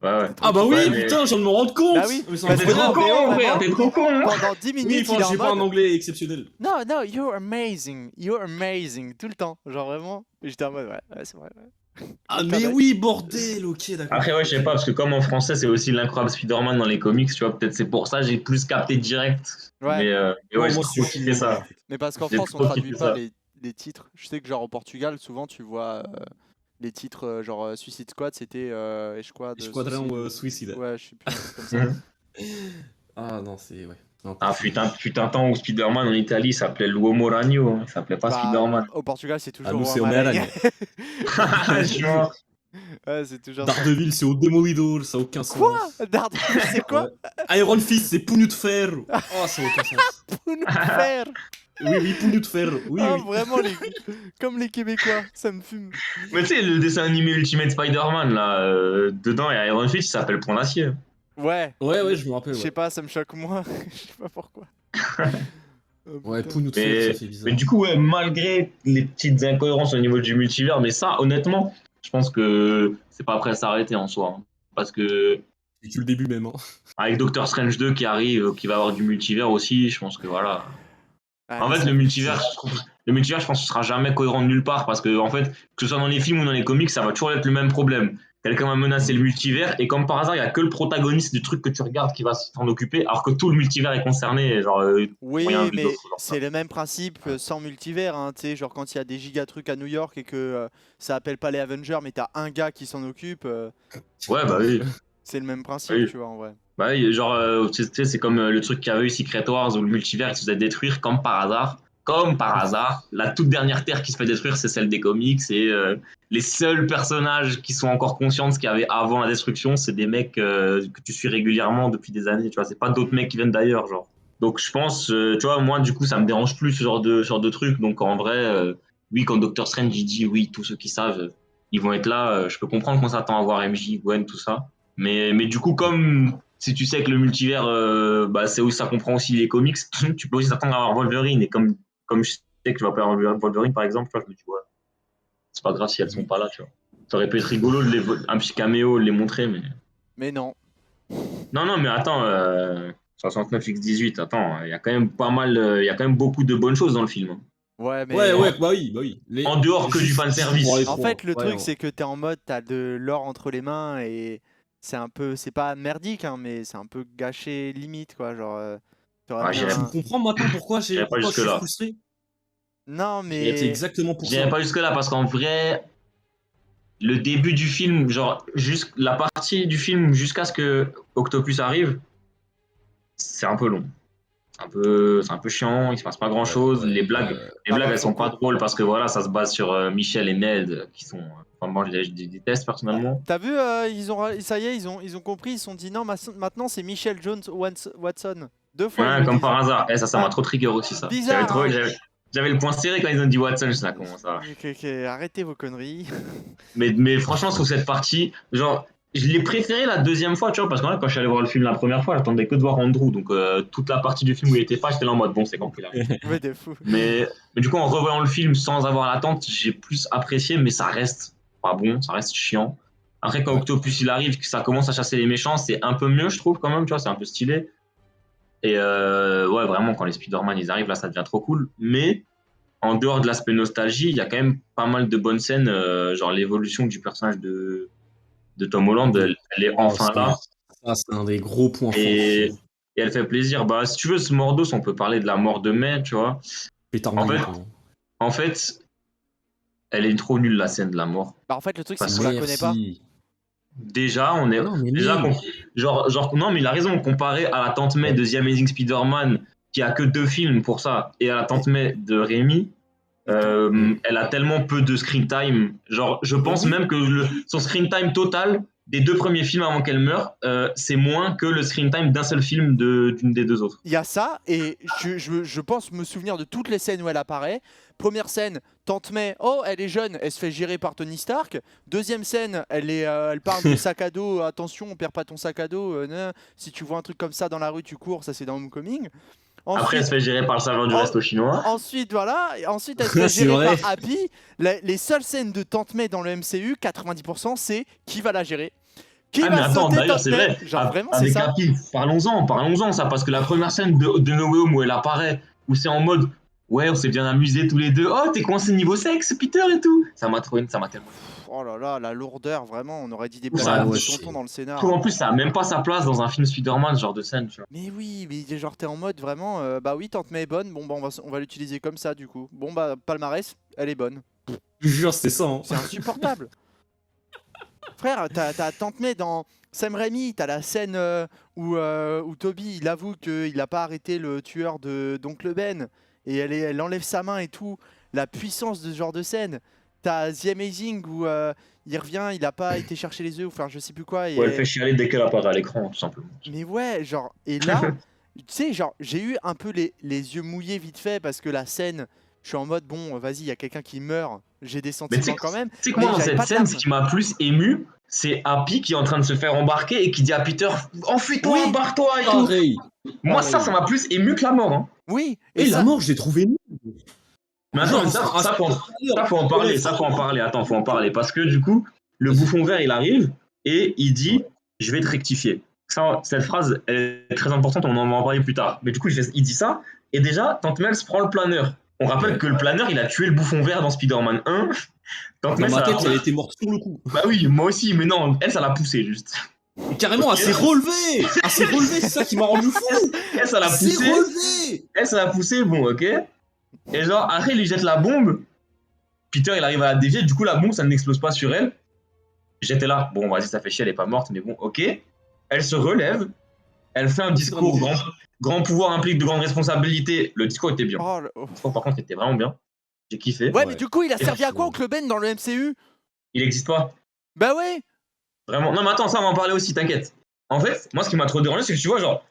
Ouais. Ah bah oui, Ouais, mais- putain, je viens de me rendre compte. Bah oui, Mais c'est parce T'es que trop là, con, vraiment, frère, t'es trop con. Hein. pendant 10 minutes, Oui, il est en j'ai pas un mode. anglais exceptionnel. Non, you're amazing, tout le temps. Genre vraiment, j'étais en mode, ouais, c'est vrai. Ouais. Ah Putain, mais bah- oui, bordel, ok, d'accord. Après, ouais, je sais pas, parce que comme en français, c'est aussi l'incroyable Spider-Man dans les comics, tu vois, peut-être c'est pour ça que j'ai plus capté direct. Ouais. Mais Non, ouais, j'ai moi, trop kiffé ça. Mais parce qu'en J'ai France, on trop traduit kiffé pas ça. les titres. Je sais que genre au Portugal, souvent tu vois les titres genre Suicide Squad, c'était Esquadre. Esquadron Suicide. Ouais, je sais plus, un truc comme ça. Ah non, c'est... Ouais. Non, Ah, fut un temps où Spider-Man en Italie s'appelait l'Uomo Ragno, hein, il s'appelait pas Spider-Man. Au Portugal, c'est Ah, toujours nous, c'est Homem-Aranha. Homem-Aranha. Je vois. Ouais, c'est toujours ça. Daredevil, c'est au Demolidor, ça a aucun sens. Quoi Daredevil, c'est quoi Ouais. Iron Fist, c'est Pugno de fer. Oh, ça a aucun sens. Pour nous faire Oui, Pugno de fer. Oui, Ah, oui. vraiment, comme les Québécois, ça me fume. Mais tu sais, le dessin animé Ultimate Spider-Man, là, dedans, il y a Iron Fist, il s'appelle Pont d'Acier. Ouais. Ouais, je me rappelle. Je sais Ouais, pas, ça me choque moins. Je sais pas pourquoi. Oh, ouais putain. Pugno de fer, ça fait bizarre. Mais du coup, ouais, malgré les petites incohérences au niveau du multivers, mais ça, honnêtement, je pense que c'est pas prêt à s'arrêter en soi. Hein. Parce que C'est que le début même. Hein. avec Doctor Strange 2 qui arrive, qui va avoir du multivers aussi, je pense que voilà. Ah, En mais fait, ça- le multivers, je pense que ce sera jamais cohérent de nulle part parce que, en fait, que ce soit dans les films ou dans les comics, ça va toujours être le même problème. Quelqu'un va menacer le multivers et comme par hasard, il n'y a que le protagoniste du truc que tu regardes qui va s'en occuper, alors que tout le multivers est concerné. Genre, Oui, rien vu mais d'autre, genre ça. c'est le même principe sans multivers. Hein, tu sais, genre quand il y a des giga trucs à New York et que ça appelle pas les Avengers, mais t'as un gars qui s'en occupe, Ouais, bah oui. c'est le même principe, Oui. tu vois, en vrai. Bah oui, genre, tu sais, c'est comme le truc qu'il y avait eu Secret Wars où le multivers il se faisait détruire comme par hasard. Comme par hasard, la toute dernière Terre qui se fait détruire, c'est celle des comics. Et les seuls personnages qui sont encore conscients de ce qu'il y avait avant la destruction, c'est des mecs que tu suis régulièrement depuis des années. Tu vois, c'est pas d'autres mecs qui viennent d'ailleurs, genre. Donc je pense, tu vois, moi du coup, ça me dérange plus ce genre de truc. Donc en vrai, oui, quand Doctor Strange il dit oui, tous ceux qui savent, ils vont être là. Je peux comprendre qu'on s'attend à voir MJ, Gwen, tout ça. Mais du coup, comme si tu sais que le multivers, bah, c'est où ça comprend aussi les comics, tu peux aussi t'attendre à avoir Wolverine. Et comme je sais que je vais pas avoir Wolverine, par exemple, tu vois, je me dis, ouais, c'est pas grave si elles sont pas là, tu vois. Ça aurait pu être rigolo un petit caméo, de les montrer, mais. Mais non. Non, mais attends, 69x18, attends, il y a quand même pas mal, il y a quand même beaucoup de bonnes choses dans le film, hein. Ouais, mais. Ouais, bah oui. En dehors que du fanservice. pour aller En trop fait, le loin. truc, Ouais, c'est que t'es en mode, t'as de l'or entre les mains et c'est un peu. C'est pas merdique, hein, mais c'est un peu gâché limite, quoi. Genre. T'aurais Ah, bien- j'irais Tu comprends maintenant pourquoi J'irai pas je suis jusque-là. frustré? Non, C'est mais. exactement pour J'irai ça. pas jusque-là parce qu'en vrai, le début du film, genre, la partie du film jusqu'à ce que Octopus arrive, c'est un peu long. C'est un peu chiant, il se passe pas grand-chose. Les blagues, bah, elles faut sont pas qu'on- drôles parce que voilà, ça se base sur Michel et Ned, qui sont. Enfin, moi, je les déteste personnellement. T'as vu, ça y est, ils ont compris, ils se sont dit non, maintenant c'est Michel Jones Watson. 2 fois ils Ouais, le comme disent. par hasard. Ça m'a Ah, trop trigger aussi, ça. bizarre, hein. J'avais le point serré quand ils ont dit Watson, je sais pas comment ça. Ok, arrêtez vos conneries. Mais franchement, sur cette partie, genre, je l'ai préféré la deuxième fois, tu vois, parce que quand je suis allé voir le film la première fois, j'attendais que de voir Andrew. Donc, toute la partie du film où il était pas, j'étais là en mode, bon, c'est quand qu'il arrive. Ouais, de fou. Mais du coup, en revoyant le film sans avoir l'attente, j'ai plus apprécié, mais ça reste pas bon, ça reste chiant. Après, quand Octopus il arrive, que ça commence à chasser les méchants, c'est un peu mieux, je trouve, quand même, tu vois, c'est un peu stylé. Et ouais, vraiment, quand les Spider-Man ils arrivent, là, ça devient trop cool. Mais en dehors de l'aspect nostalgie, il y a quand même pas mal de bonnes scènes, genre l'évolution du personnage de Tom Holland, elle est enfin là. Ça, c'est un des gros points forts. Et elle fait plaisir. Bah, si tu veux, ce Mordos, on peut parler de la mort de May, tu vois. En fait, elle est trop nulle, la scène de la mort. Bah, en fait, le truc, c'est Parce qu'on la connaît pas. Déjà, on est. Ah non, mais déjà, nul. non, mais il a raison. Comparé à la tante May de The Amazing Spider-Man, qui a que 2 films pour ça, et à la tante May de Rémi, elle a tellement peu de screen time. Genre, je pense même que son screen time total des 2 premiers films avant qu'elle meure, c'est moins que le screen time d'un seul film d'une des 2 autres. Il y a ça, et je pense me souvenir de toutes les scènes où elle apparaît. Première scène, Tante May, oh, elle est jeune, elle se fait gérer par Tony Stark. Deuxième scène, elle parle du sac à dos, attention, on perd pas ton sac à dos. Si tu vois un truc comme ça dans la rue, tu cours, ça c'est dans Homecoming. Après, elle se fait gérer par le serveur du resto chinois. Ensuite, voilà. Ensuite, elle se fait gérer par Happy. Les seules scènes de Tante May dans le MCU, 90%, c'est qui va la gérer. Qui va mais attends, sauter d'ailleurs, Tante c'est May. vrai. Genre, vraiment, c'est Avec ça. Happy, parlons-en, ça, parce que la première scène de No Way Home où elle apparaît, où c'est en mode, ouais, on s'est bien amusé tous les deux. Oh, t'es coincé niveau sexe, Peter et tout. Ça m'a tellement. Oh là là, la lourdeur, vraiment, on aurait dit des Ça, blagues ouais, de tonton dans le scénar. En plus, ça a même pas sa place dans un film Spider-Man, ce genre de scène, tu vois. Mais oui, mais genre t'es en mode vraiment, bah oui, Tante May est bonne, bon bah on va l'utiliser comme ça du coup. Bon bah palmarès, elle est bonne. Je jure, c'était ça. Hein. C'est insupportable. Frère, t'as Tante May dans Sam Raimi, t'as la scène où Toby il avoue qu'il a pas arrêté le tueur d'Oncle Ben et elle enlève sa main et tout. La puissance de ce genre de scène. T'as The Amazing où il revient, il a pas été chercher les œufs, enfin je sais plus quoi. Et Ouais, elle fait chialer dès qu'elle apparaît à l'écran, tout simplement. Mais ouais, genre, et là, tu sais, genre, j'ai eu un peu les yeux mouillés vite fait parce que la scène, je suis en mode, bon, vas-y, il y a quelqu'un qui meurt, j'ai des sentiments quand même. Tu sais que moi, dans j'avais cette pas de scène, larmes. ce qui m'a plus ému, c'est Happy qui est en train de se faire embarquer et qui dit à Peter, enfuis-toi, Oui. barre-toi et tout. Pareil. Moi, ça m'a plus ému que la mort. Hein. Oui, Et ça, la mort, je l'ai trouvé nulle. Mais attends, Genre, ça, faut en parler, attends, faut en parler. Parce que du coup, le bouffon vert, il arrive et il dit, je vais te rectifier. Ça, cette phrase elle est très importante, on en va en parler plus tard. Mais du coup, il dit ça, et déjà, Tante May se prend le planeur. On rappelle que le planeur, il a tué le bouffon vert dans Spider-Man 1. Tante May, Dans ma tête, elle était morte sur le coup. Bah oui, moi aussi, mais non, elle, ça l'a poussé juste. Et carrément, elle s'est relevée. Elle s'est relevée, c'est ça qui m'a rendu fou. Elle, ça l'a Elle s'est poussé. relevée. Elle, ça l'a poussé, bon, ok. Et genre, après, il lui jette la bombe. Peter, il arrive à la dévier. Du coup, la bombe, ça n'explose pas sur elle. J'étais là. Bon, vas-y, ça fait chier, elle est pas morte, mais bon, ok. Elle se relève. Elle fait un discours. Grand pouvoir implique de grandes responsabilités. Le discours était bien. oh, Le discours, par contre, était vraiment bien. J'ai kiffé. ouais, mais du coup, il a servi à quoi Oncle Ben dans le MCU? Il existe pas. Bah ouais. Vraiment. Non, mais attends, ça, on va en parler aussi, t'inquiète. En fait, moi, ce qui m'a trop dérangé, c'est que tu vois, genre,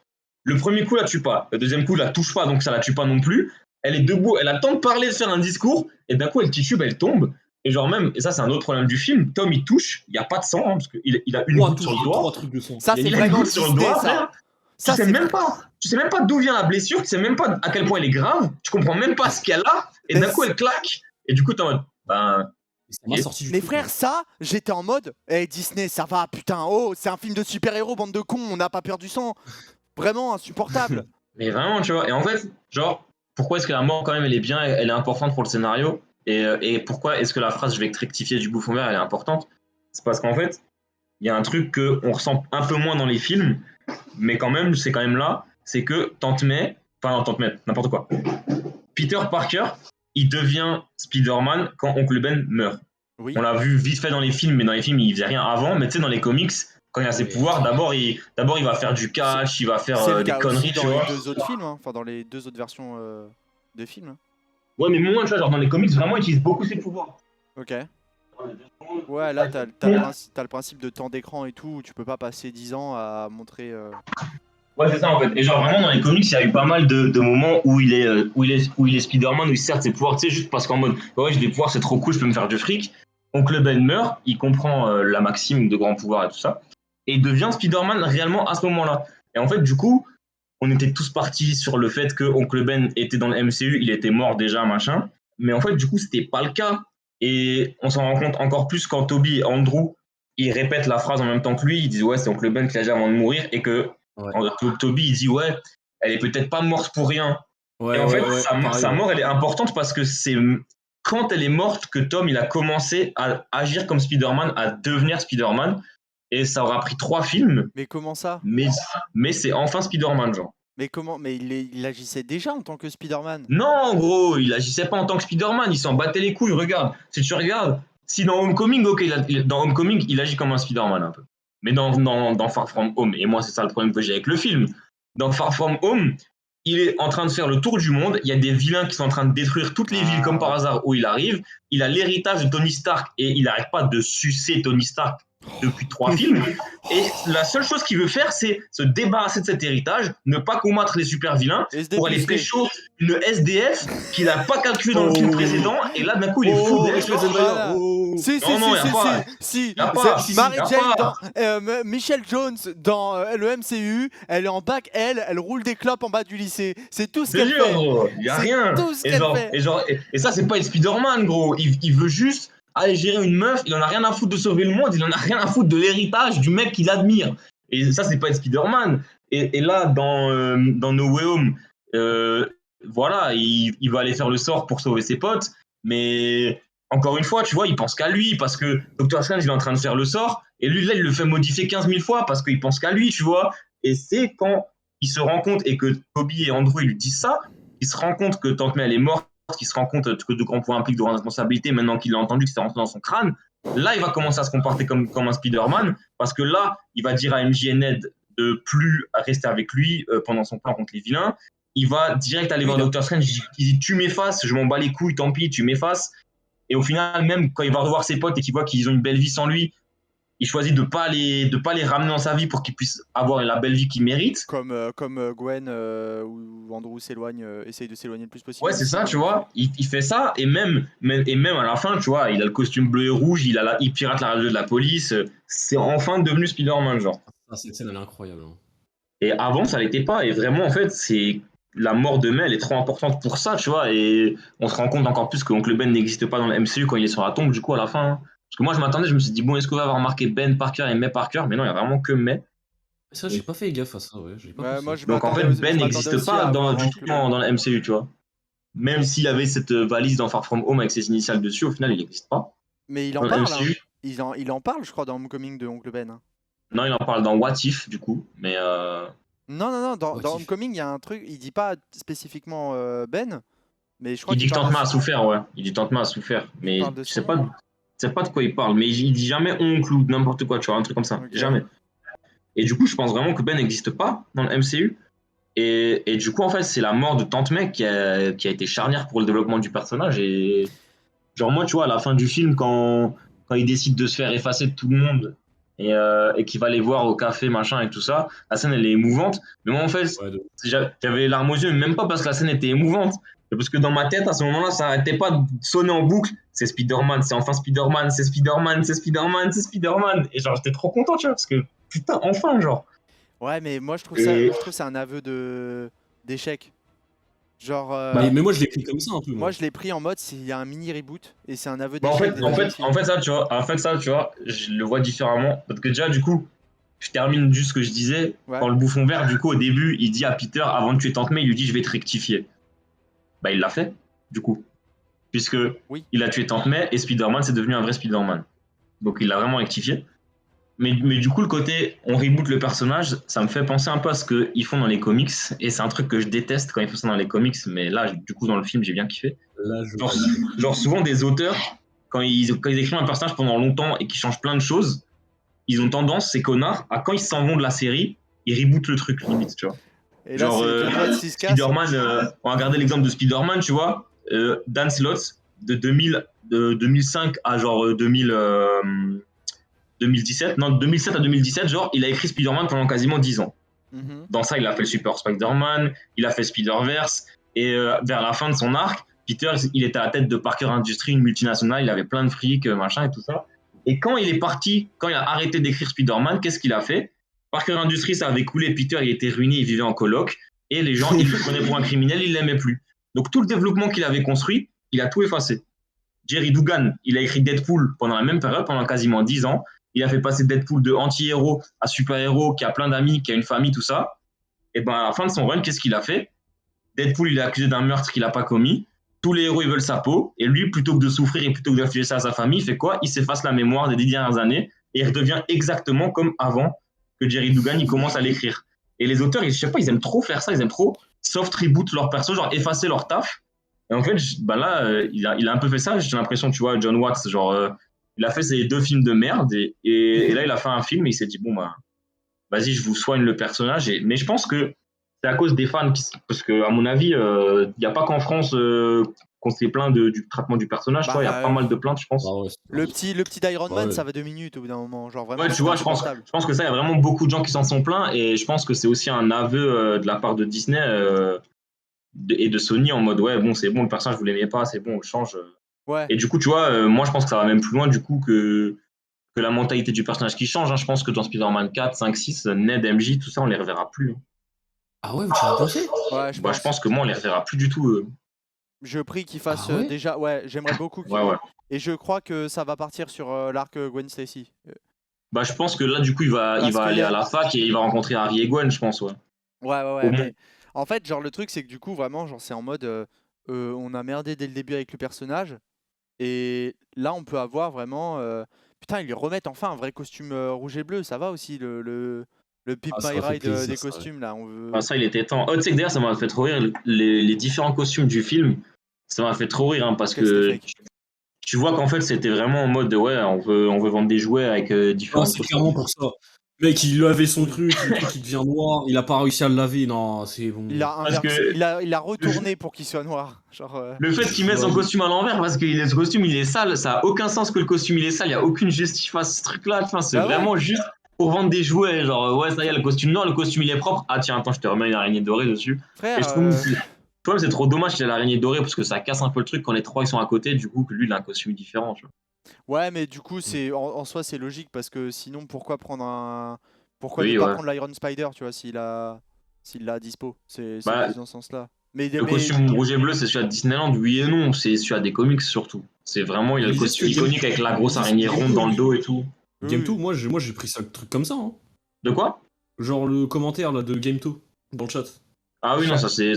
le premier coup, la tue pas. Le deuxième coup, la touche pas, donc ça la tue pas non plus. Elle est debout, elle a le temps de parler, de faire un discours, et d'un coup, elle titube, elle tombe. Et genre même, et ça c'est un autre problème du film, Tom il touche, il n'y a pas de sang, hein, parce qu'il a une goutte sur le doigt. 3 trucs de sang. Ça, Il c'est y a une vraiment goutte sur le doigt, frère. Ça, Tu sais même pas d'où vient la blessure, tu sais même pas à quel point elle est grave, tu comprends même pas ce qu'elle a, et d'un coup elle claque, et du coup t'es en mode, ben, Ça m'a sorti du Mais truc, frère, hein. ça, j'étais en mode, Disney, ça va, putain, oh, c'est un film de super-héros, bande de cons, on n'a pas peur du sang. Vraiment insupportable. Mais vraiment, tu vois. Et en fait, genre, pourquoi est-ce que la mort, quand même, elle est bien, elle est importante pour le scénario et pourquoi est-ce que la phrase je vais rectifier du bouffon vert, elle est importante? C'est parce qu'en fait, il y a un truc qu'on ressent un peu moins dans les films, mais quand même, c'est quand même là, c'est que Tante May, enfin, non, Tante May, n'importe quoi. Peter Parker, il devient Spider-Man quand Oncle Ben meurt. Oui. On l'a vu vite fait dans les films, mais dans les films, il faisait rien avant. Mais tu sais, dans les comics, quand il a ses Ouais. pouvoirs, d'abord, il va faire du catch, il va C'est faire le des cas conneries, aussi tu dans vois. les 2 autres films, hein. Enfin dans les 2 autres versions de films. hein. Ouais, mais moins, tu vois, genre dans les comics, vraiment, il utilise beaucoup ses pouvoirs. Ok. Ouais, là t'as le principe de temps d'écran et tout, où tu peux pas passer 10 ans à montrer. Ouais, c'est ça en fait. Et genre vraiment dans les comics, il y a eu pas mal de moments où il est Spider-Man, où il sert de ses pouvoirs, tu sais, juste parce qu'en mode ouais, j'ai des pouvoirs, c'est trop cool, je peux me faire du fric. Oncle Ben meurt, il comprend la maxime de grand pouvoir et tout ça, et il devient Spider-Man réellement à ce moment-là. Et en fait, du coup, on était tous partis sur le fait que Oncle Ben était dans le MCU, il était mort déjà, machin. Mais en fait, du coup, c'était pas le cas. Et on s'en rend compte encore plus quand Toby et Andrew ils répètent la phrase en même temps que lui. Ils disent ouais, c'est Oncle Ben qui l'a dit avant de mourir, et que Ouais. Toby il dit ouais, elle est peut-être pas morte pour rien. Ouais, Et en fait, pareil, sa ouais. mort, elle est importante parce que c'est quand elle est morte que Tom il a commencé à agir comme Spider-Man, à devenir Spider-Man. Et ça aura pris 3 films, Mais comment ça? mais c'est enfin Spider-Man, genre. Mais comment? Mais il agissait déjà en tant que Spider-Man. Non, gros, il agissait pas en tant que Spider-Man, il s'en battait les couilles, regarde. Si tu regardes, si dans Homecoming, ok, dans Homecoming, il agit comme un Spider-Man un peu. Mais dans Far From Home, et moi c'est ça le problème que j'ai avec le film, dans Far From Home, il est en train de faire le tour du monde, il y a des vilains qui sont en train de détruire toutes les villes comme par hasard où il arrive, il a l'héritage de Tony Stark et il n'arrête pas de sucer Tony Stark depuis 3 films. Et la seule chose qu'il veut faire, c'est se débarrasser de cet héritage, ne pas combattre les super vilains Et se pour aller dépuceler. pécho une SDF qu'il n'a pas calculé dans le film précédent. Et là, d'un coup, il est fou d'elle. respect Zendaya. Voilà. Si, Non, non, y a pas. si, Y a pas. c'est Mary Y a Jane pas. dans Michelle Jones dans le MCU, elle est en bac, elle roule des clopes en bas du lycée. C'est tout ce C'est qu'elle dur, fait. gros. Y a C'est rien. tout ce Et qu'elle genre, fait. et ça, c'est pas être Spider-Man, gros. Il veut juste aller gérer une meuf. Il en a rien à foutre de sauver le monde. Il en a rien à foutre de l'héritage du mec qu'il admire. Et ça, c'est pas être Spider-Man. Et là, dans No Way Home, voilà, il va aller faire le sort pour sauver ses potes. Mais encore une fois, tu vois, il pense qu'à lui parce que Dr. Strange il est en train de faire le sort. Et lui, là, il le fait modifier 15 000 fois parce qu'il pense qu'à lui, tu vois. Et c'est quand il se rend compte et que Toby et Andrew ils lui disent ça, il se rend compte que Tante May elle est morte, qu'il se rend compte que de grands points impliquent de responsabilité maintenant qu'il a entendu que c'est rentré dans son crâne. Là, il va commencer à se comporter comme un Spider-Man parce que là, il va dire à MJ et Ned de plus rester avec lui pendant son plan contre les vilains. Il va direct aller voir Doctor Strange, il dit tu m'effaces, je m'en bats les couilles, tant pis, tu m'effaces. Et au final, même quand il va revoir ses potes et qu'il voit qu'ils ont une belle vie sans lui, il choisit de pas les ramener dans sa vie pour qu'ils puissent avoir la belle vie qu'ils méritent. Comme Gwen ou Andrew essaye de s'éloigner le plus possible. Ouais, c'est ça, tu vois. Il fait ça et même à la fin, tu vois, il a le costume bleu et rouge, il pirate la radio de la police. C'est enfin devenu Spider-Man, genre. Ah, cette scène, elle est incroyable. Hein. Et avant, ça l'était pas. Et vraiment, en fait, c'est la mort de May, elle est trop importante pour ça, tu vois. Et on se rend compte encore plus que Oncle Ben n'existe pas dans le MCU quand il est sur la tombe, du coup, à la fin. Hein. Parce que moi, je me suis dit, bon, est-ce qu'on va avoir marqué Ben Parker et May Parker? Mais non, il y a vraiment que May. Ça, j'ai pas fait gaffe à ça, ouais. Pas moi, je Donc en fait, m'attendais Ben je n'existe m'attendais aussi pas à dans avoir Oncle Ben. le MCU, tu vois. Même s'il y avait cette valise dans Far From Home avec ses initiales dessus, au final, il n'existe pas. Mais il Dans en le parle, MCU. hein. Il en parle, je crois, dans Homecoming de Oncle Ben. hein. Non, il en parle dans What If, du coup. Mais Non, dans What if. Homecoming, il y a un truc, il dit pas spécifiquement Ben, mais je crois il dit qu'il que parle Tante May de- a souffert, ouais. Il dit Tante May a souffert. Mais parle de je sais son pas, nom. de quoi il parle. Mais il dit jamais oncle ou n'importe quoi, tu vois, un truc comme ça. Ok. Jamais. Et du coup, je pense vraiment que Ben n'existe pas dans le MCU. Et du coup, en fait, c'est la mort de Tante May qui a été charnière pour le développement du personnage. Et genre, moi, tu vois, à la fin du film, quand il décide de se faire effacer de tout le monde et qu'il va les voir au café, machin, et tout ça, la scène, elle est émouvante. Mais moi, en fait, Ouais, j'avais les larmes aux yeux, mais même pas parce que la scène était émouvante. Mais parce que dans ma tête, à ce moment-là, ça arrêtait pas de sonner en boucle. C'est Spider-Man, c'est enfin Spider-Man, c'est Spider-Man, c'est Spider-Man, c'est Spider-Man. Et genre, j'étais trop content, tu vois, parce que putain, enfin, genre. Ouais, mais moi je trouve Et- ça, c'est un aveu d'échec. Genre, Mais moi, je l'ai pris comme ça un peu. moi je l'ai pris en mode s'il y a un mini reboot et c'est un aveu Bah, d'échec des deux films. en fait, ça, tu vois, je le vois différemment. Parce que déjà, du coup, je termine juste ce que je disais. Ouais. Quand le bouffon vert, du coup, au début, il dit à Peter, avant de tuer Tante May, il lui dit, je vais te rectifier. Bah, il l'a fait, du coup. Puisque Oui. il a tué Tante May et Spider-Man, c'est devenu un vrai Spider-Man. Donc, il l'a vraiment rectifié. Mais du coup, le côté on reboot le personnage, ça me fait penser un peu à ce qu'ils font dans les comics. Et c'est un truc que je déteste quand ils font ça dans les comics. Mais là, du coup, dans le film, j'ai bien kiffé. Là, je Genre souvent, des auteurs, quand ils écrivent un personnage pendant longtemps et qu'ils changent plein de choses, ils ont tendance, ces connards, à quand ils s'en vont de la série, ils rebootent le truc, limite, tu vois. Et là, Genre, c'est Johnny Watts qui se casse. Spider-Man, on va regarder l'exemple de Spider-Man, tu vois. Dan Slott, de 2005 à genre 2017, non, 2007 à 2017, genre, il a écrit Spider-Man pendant quasiment 10 ans. Mhm. Dans ça, il a fait le Super Spider-Man, il a fait Spider-Verse, et vers la fin de son arc, Peter, il était à la tête de Parker Industries, une multinationale, il avait plein de fric, machin et tout ça. Et quand il est parti, quand il a arrêté d'écrire Spider-Man, qu'est-ce qu'il a fait? Parker Industries, ça avait coulé, Peter, il était ruiné, il vivait en coloc, et les gens, ils le prenaient pour un criminel, ils l'aimaient plus. Donc tout le développement qu'il avait construit, il a tout effacé. Jerry Dugan, il a écrit Deadpool pendant la même période, pendant quasiment 10 ans. Il a fait passer Deadpool de anti-héros à super-héros, qui a plein d'amis, qui a une famille, tout ça. Et ben à la fin de son run, qu'est-ce qu'il a fait? Deadpool, il est accusé d'un meurtre qu'il n'a pas commis. Tous les héros, ils veulent sa peau. Et lui, plutôt que de souffrir et plutôt que d'infliger ça à sa famille, il fait quoi? Il s'efface la mémoire des 10 dernières années et il redevient exactement comme avant que Jerry Dugan il commence à l'écrire. Et les auteurs, je sais pas, ils aiment trop faire ça, ils aiment trop soft reboot leur perso, genre effacer leur taf. Et en fait, là, il a un peu fait ça. J'ai l'impression, tu vois, John Watts, genre, il a fait ses 2 films de merde et là, il a fait un film et il s'est dit, bon, bah, vas-y, je vous soigne le personnage. Mais je pense que c'est à cause des fans, parce que, à mon avis, il n'y a pas qu'en France qu'on s'est plaint du traitement du personnage. Bah, Il y a pas mal de plaintes, je pense. Ah ouais, Le petit d'Iron Man, Ouais. ça va 2 minutes au bout d'un moment. Genre vraiment, Ouais, tu c'est vois, insupportable. je pense que ça, il y a vraiment beaucoup de gens qui s'en sont plaints et je pense que c'est aussi un aveu de la part de Disney et de Sony en mode ouais, bon, c'est bon, le personnage, vous l'aimez pas, c'est bon, on le change. Ouais. Et du coup, tu vois, moi, je pense que ça va même plus loin du coup que la mentalité du personnage qui change. Hein. Je pense que dans Spider-Man 4, 5, 6, Ned, MJ, tout ça, on les reverra plus. Hein. Ah ouais, tu as pensé? Ouais, je Bah, pense. je pense que moi, on les reverra plus du tout. Je prie qu'il fasse Ah ouais déjà. Ouais, j'aimerais beaucoup qu'il. Ouais, ouais. Et je crois que ça va partir sur l'arc Gwen Stacy. Bah, je pense que là, du coup, il va Parce que aller y a- à la fac et il va rencontrer Harry et Gwen, je pense, ouais. Ouais, ouais, Au ouais. moins. Mais en fait, genre, le truc, c'est que du coup, vraiment, genre, c'est en mode. On a merdé dès le début avec le personnage. Et là, on peut avoir vraiment. Putain, ils lui remettent enfin un vrai costume rouge et bleu. Ça va aussi, le Pimp Ah, ça My m'a fait Ride plaisir, des ça, ouais. costumes, là. On veut. Ah, ça, il était temps. Oh, tu sais que d'ailleurs, ça m'a fait trop rire. Les différents costumes du film, ça m'a fait trop rire, hein, parce Ok, c'était que fake. tu vois qu'en fait, c'était vraiment en mode de, ouais, on veut vendre des jouets avec Ah, différents c'est costumes. clairement pour ça. Mec, il lavait son truc, le truc il devient noir, il a pas réussi à le laver, non, c'est bon. Il a Parce inversé, que il a retourné pour qu'il soit noir. Genre, le fait qu'il mette son costume à l'envers, parce que ce costume, il est sale, ça a aucun sens que le costume, il est sale. Il n'y a aucune justice à ce truc-là. Enfin, c'est Bah ouais. vraiment juste pour vendre des jouets. Genre, ouais, ça y est, le costume noir, le costume, il est propre. Ah, tiens, attends, je te remets une araignée dorée dessus. frère, Et je trouve que c'est trop dommage qu'il ait l'araignée dorée, parce que ça casse un peu le truc quand les trois ils sont à côté, du coup, que lui, il a un costume différent. Tu vois. ouais, mais du coup, c'est en soi, c'est logique parce que sinon, pourquoi prendre un. Pourquoi Oui, ne pas ouais. prendre l'Iron Spider, tu vois, s'il l'a à dispo. C'est Bah, plus dans ce sens-là. Mais, le costume rouge et bleu, c'est celui à Disneyland, oui et non, c'est celui à des comics surtout. C'est vraiment, il y a le Mais costume c'est ce que iconique avec la grosse mais c'est araignée Game ronde 2, dans le dos et tout. oui, Game oui. 2, moi j'ai pris ça le truc comme ça. Hein. De quoi? Genre le commentaire là de Game 2 dans le chat. Ah oui, non, ça c'est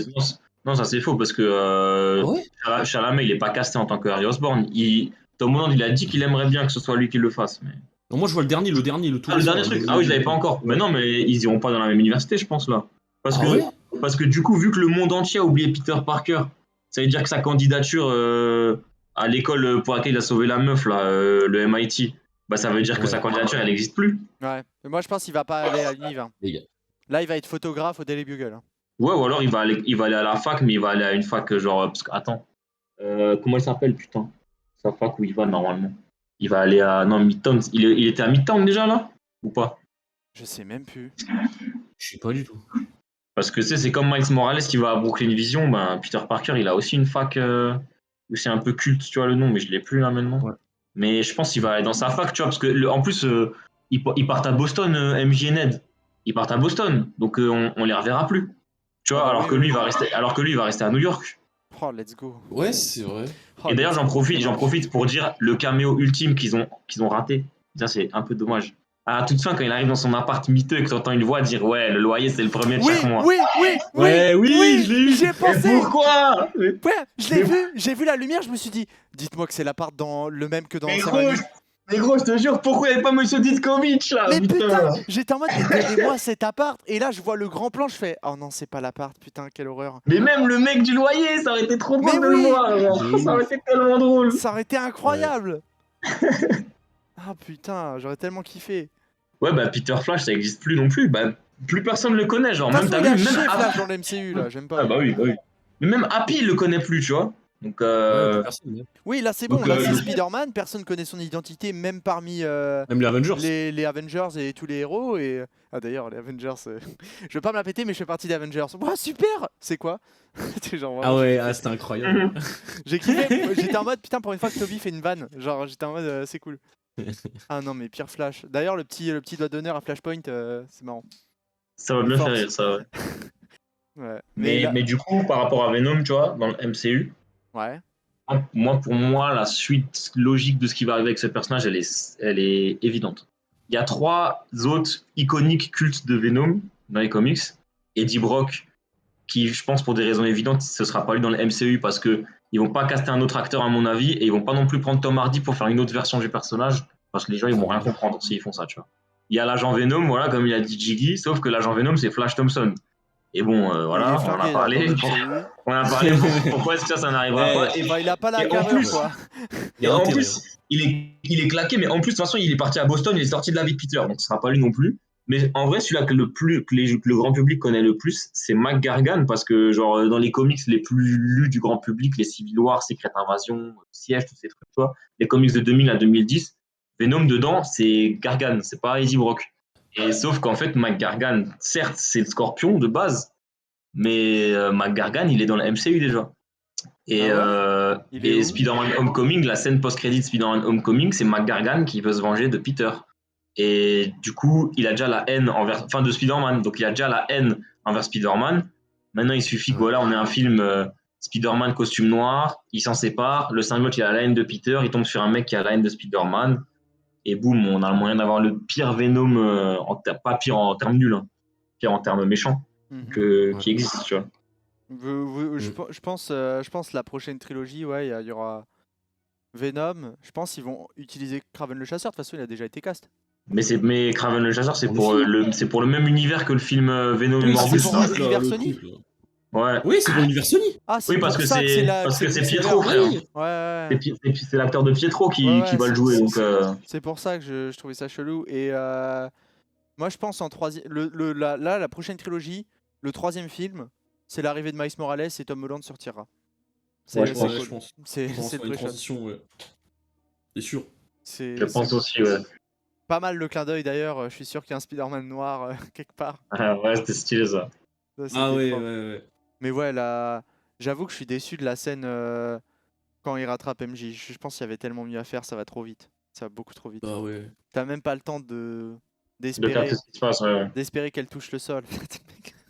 non, ça c'est faux parce que Ah ouais? Chalamet, il est pas casté en tant que Harry Osborn. Tom Holland, il a dit qu'il aimerait bien que ce soit lui qui le fasse. Mais... Non, moi je vois le tout Ah, le récent, dernier là, truc. le- Ah oui, je l'avais pas encore. Mais non, mais ils iront pas dans la même université, je pense là. Parce Ah que ouais? parce que du coup, vu que le monde entier a oublié Peter Parker, ça veut dire que sa candidature à l'école pour laquelle il a sauvé la meuf là, le MIT, bah ça veut dire que Ouais. sa candidature elle n'existe plus. Ouais. Mais moi, je pense qu'il va pas aller à l'UNIV. Hein. Les gars. Là, il va être photographe au Daily Bugle. Hein. Ouais, ou alors il va aller à la fac, mais il va aller à une fac genre parce que attends, comment elle s'appelle putain, sa fac où il va normalement. Il va aller à non Midtown. Il était à Midtown déjà là ou pas? Je sais même plus. Je sais pas du tout. Parce que tu sais, c'est comme Miles Morales qui va à Brooklyn Vision, ben Peter Parker il a aussi une fac où c'est un peu culte, tu vois le nom, mais je l'ai plus là maintenant. Ouais. Mais je pense qu'il va aller dans sa fac, tu vois, parce que en plus ils partent à Boston, MJ et Ned. Ils partent à Boston, donc on les reverra plus. Tu vois, Ah bah alors oui, que oui. lui, il va rester à New York. Oh, let's go. Ouais, c'est vrai. Oh, Et d'ailleurs, let's j'en go. profite pour dire le caméo ultime qu'ils ont raté. Ça, c'est un peu dommage. À la toute fin, quand il arrive dans son appart miteux et que t'entends une voix dire ouais, le loyer c'est le premier de chaque Oui, mois. oui, oui, oui, Ouais, oui, oui, je l'ai eu. j'y ai Mais pensé. pourquoi? Ouais, je l'ai Mais- vu, j'ai vu la lumière, je me suis dit, dites-moi que c'est l'appart dans le même que dans Mais Sam gros, Raimi. je te jure, pourquoi il n'y avait pas Monsieur Ditkovitch là? Mais Putain. putain, j'étais en mode, mais donnez-moi cet appart. Et là, je vois le grand plan, je fais, oh non, c'est pas l'appart, putain, quelle horreur. Mais même le mec du loyer, ça aurait été trop Mais drôle de le oui, voir. De Ça aurait ouf. été tellement drôle. ça aurait été incroyable. Ah putain, j'aurais tellement kiffé. Ouais, bah Peter Flash, ça existe plus non plus. Bah, plus personne le connaît, genre. De toute Même, façon, t'as il a vu, même chier Flash Happy. dans le MCU, là, j'aime pas. Ah, bah oui, bah oui. Mais même Happy, il le connaît plus, tu vois. Donc, Ouais, plus personne. Ouais. Oui, là, c'est bon, Donc, là, c'est Spider-Man, personne connaît son identité, même parmi Même les Avengers. les Avengers et tous les héros. Et... Ah d'ailleurs, les Avengers, je vais pas me la péter, mais je fais partie des Avengers. Ouah, super. C'est quoi? C'est genre, Ah vraiment, ouais, ah, c'était incroyable. j'ai kiffé. J'étais en mode, putain, pour une fois que Toby fait une vanne. Genre, j'étais en mode, c'est cool. Ah non, mais pire Flash. D'ailleurs, le petit doigt d'honneur à Flashpoint, c'est marrant. ça va bien Force. faire rire, ça, ouais. Ouais. Mais, là- mais du coup, par rapport à Venom, tu vois, dans le MCU, Ouais. pour moi, la suite logique de ce qui va arriver avec ce personnage, elle est évidente. Il y a 3 autres iconiques cultes de Venom dans les comics. Eddie Brock, qui, je pense, pour des raisons évidentes, ce sera pas lui dans le MCU parce que ils vont pas caster un autre acteur, à mon avis, et ils vont pas non plus prendre Tom Hardy pour faire une autre version du personnage parce que les gens, ils vont rien comprendre s'ils font ça, tu vois. Il y a l'agent Venom, voilà, comme il a dit Jiggy, sauf que l'agent Venom, c'est Flash Thompson. Et bon, Il est voilà, on en a flingué, là, parlé. dans le MCU. On a parlé pourquoi est-ce que ça n'arrivera Ouais. pas. Bah, il a pas la et en carrure, plus- quoi. Il y Et a en intérêt, plus, il est claqué, mais en plus, de toute façon, il est parti à Boston, il est sorti de la vie de Peter, donc ce sera pas lui non plus. Mais en vrai, celui-là que le grand public connaît le plus, c'est Mac Gargan, parce que, genre, dans les comics les plus lus du grand public, les Civil War, Secret Invasion, Siège, tous ces trucs, tu vois, les comics de 2000 à 2010, Venom dedans, c'est Gargan, c'est pas Eddie Brock. Et sauf qu'en fait, Mac Gargan, certes, c'est le Scorpion de base, mais Mac Gargan, il est dans la MCU déjà. Et, Il est où Spider-Man Homecoming, la scène post-crédit Spider-Man Homecoming, c'est Mac Gargan qui veut se venger de Peter. Et du coup, il a déjà la haine envers, enfin, de Spider-Man, donc il a déjà la haine envers Spider-Man. Maintenant, il suffit que voilà, on ait un film Spider-Man costume noir, il s'en sépare, le symbiote il a la haine de Peter, il tombe sur un mec qui a la haine de Spider-Man, et boum, on a le moyen d'avoir le pire Venom, pas pire en termes nuls, hein, pire en termes méchants, Mhm. qui existe, tu vois. Je pense la prochaine trilogie, ouais, il y aura Venom. Je pense qu'ils vont utiliser Kraven le chasseur. De toute façon, il a déjà été cast. Mais Kraven le chasseur, c'est En pour, effet. c'est pour le même univers que le film Venom et Oui, Morbius. c'est pour hein. l'univers Sony. Ouais. Oui, c'est pour l'univers Sony. Ah, c'est Oui, parce pour que ça c'est la- parce que c'est c'est Pietro, vert. frère. Oui. Ouais. C'est l'acteur de Pietro qui Ouais, va le jouer. Donc, c'est pour ça que je trouvais ça chelou. Et moi, je pense en troisième. La prochaine trilogie, le troisième film, c'est l'arrivée de Miles Morales et Tom Holland sortira. Ouais, je C'est pense. cool. Je pense. C'est Je pense c'est faire le une pré-shot. transition, ouais. C'est sûr. je pense aussi, ouais. Pas mal le clin d'œil d'ailleurs. Je suis sûr qu'il y a un Spider-Man noir quelque part. Ah, ouais, c'était stylé ça. Ça, c'était Ah ouais, propre. ouais. Mais ouais, là, j'avoue que je suis déçu de la scène quand il rattrape MJ. Je pense qu'il y avait tellement mieux à faire, ça va trop vite. Ça va beaucoup trop vite. Bah ouais. T'as même pas le temps De d'espérer capter ce qui se passe, ouais. d'espérer qu'elle touche le sol.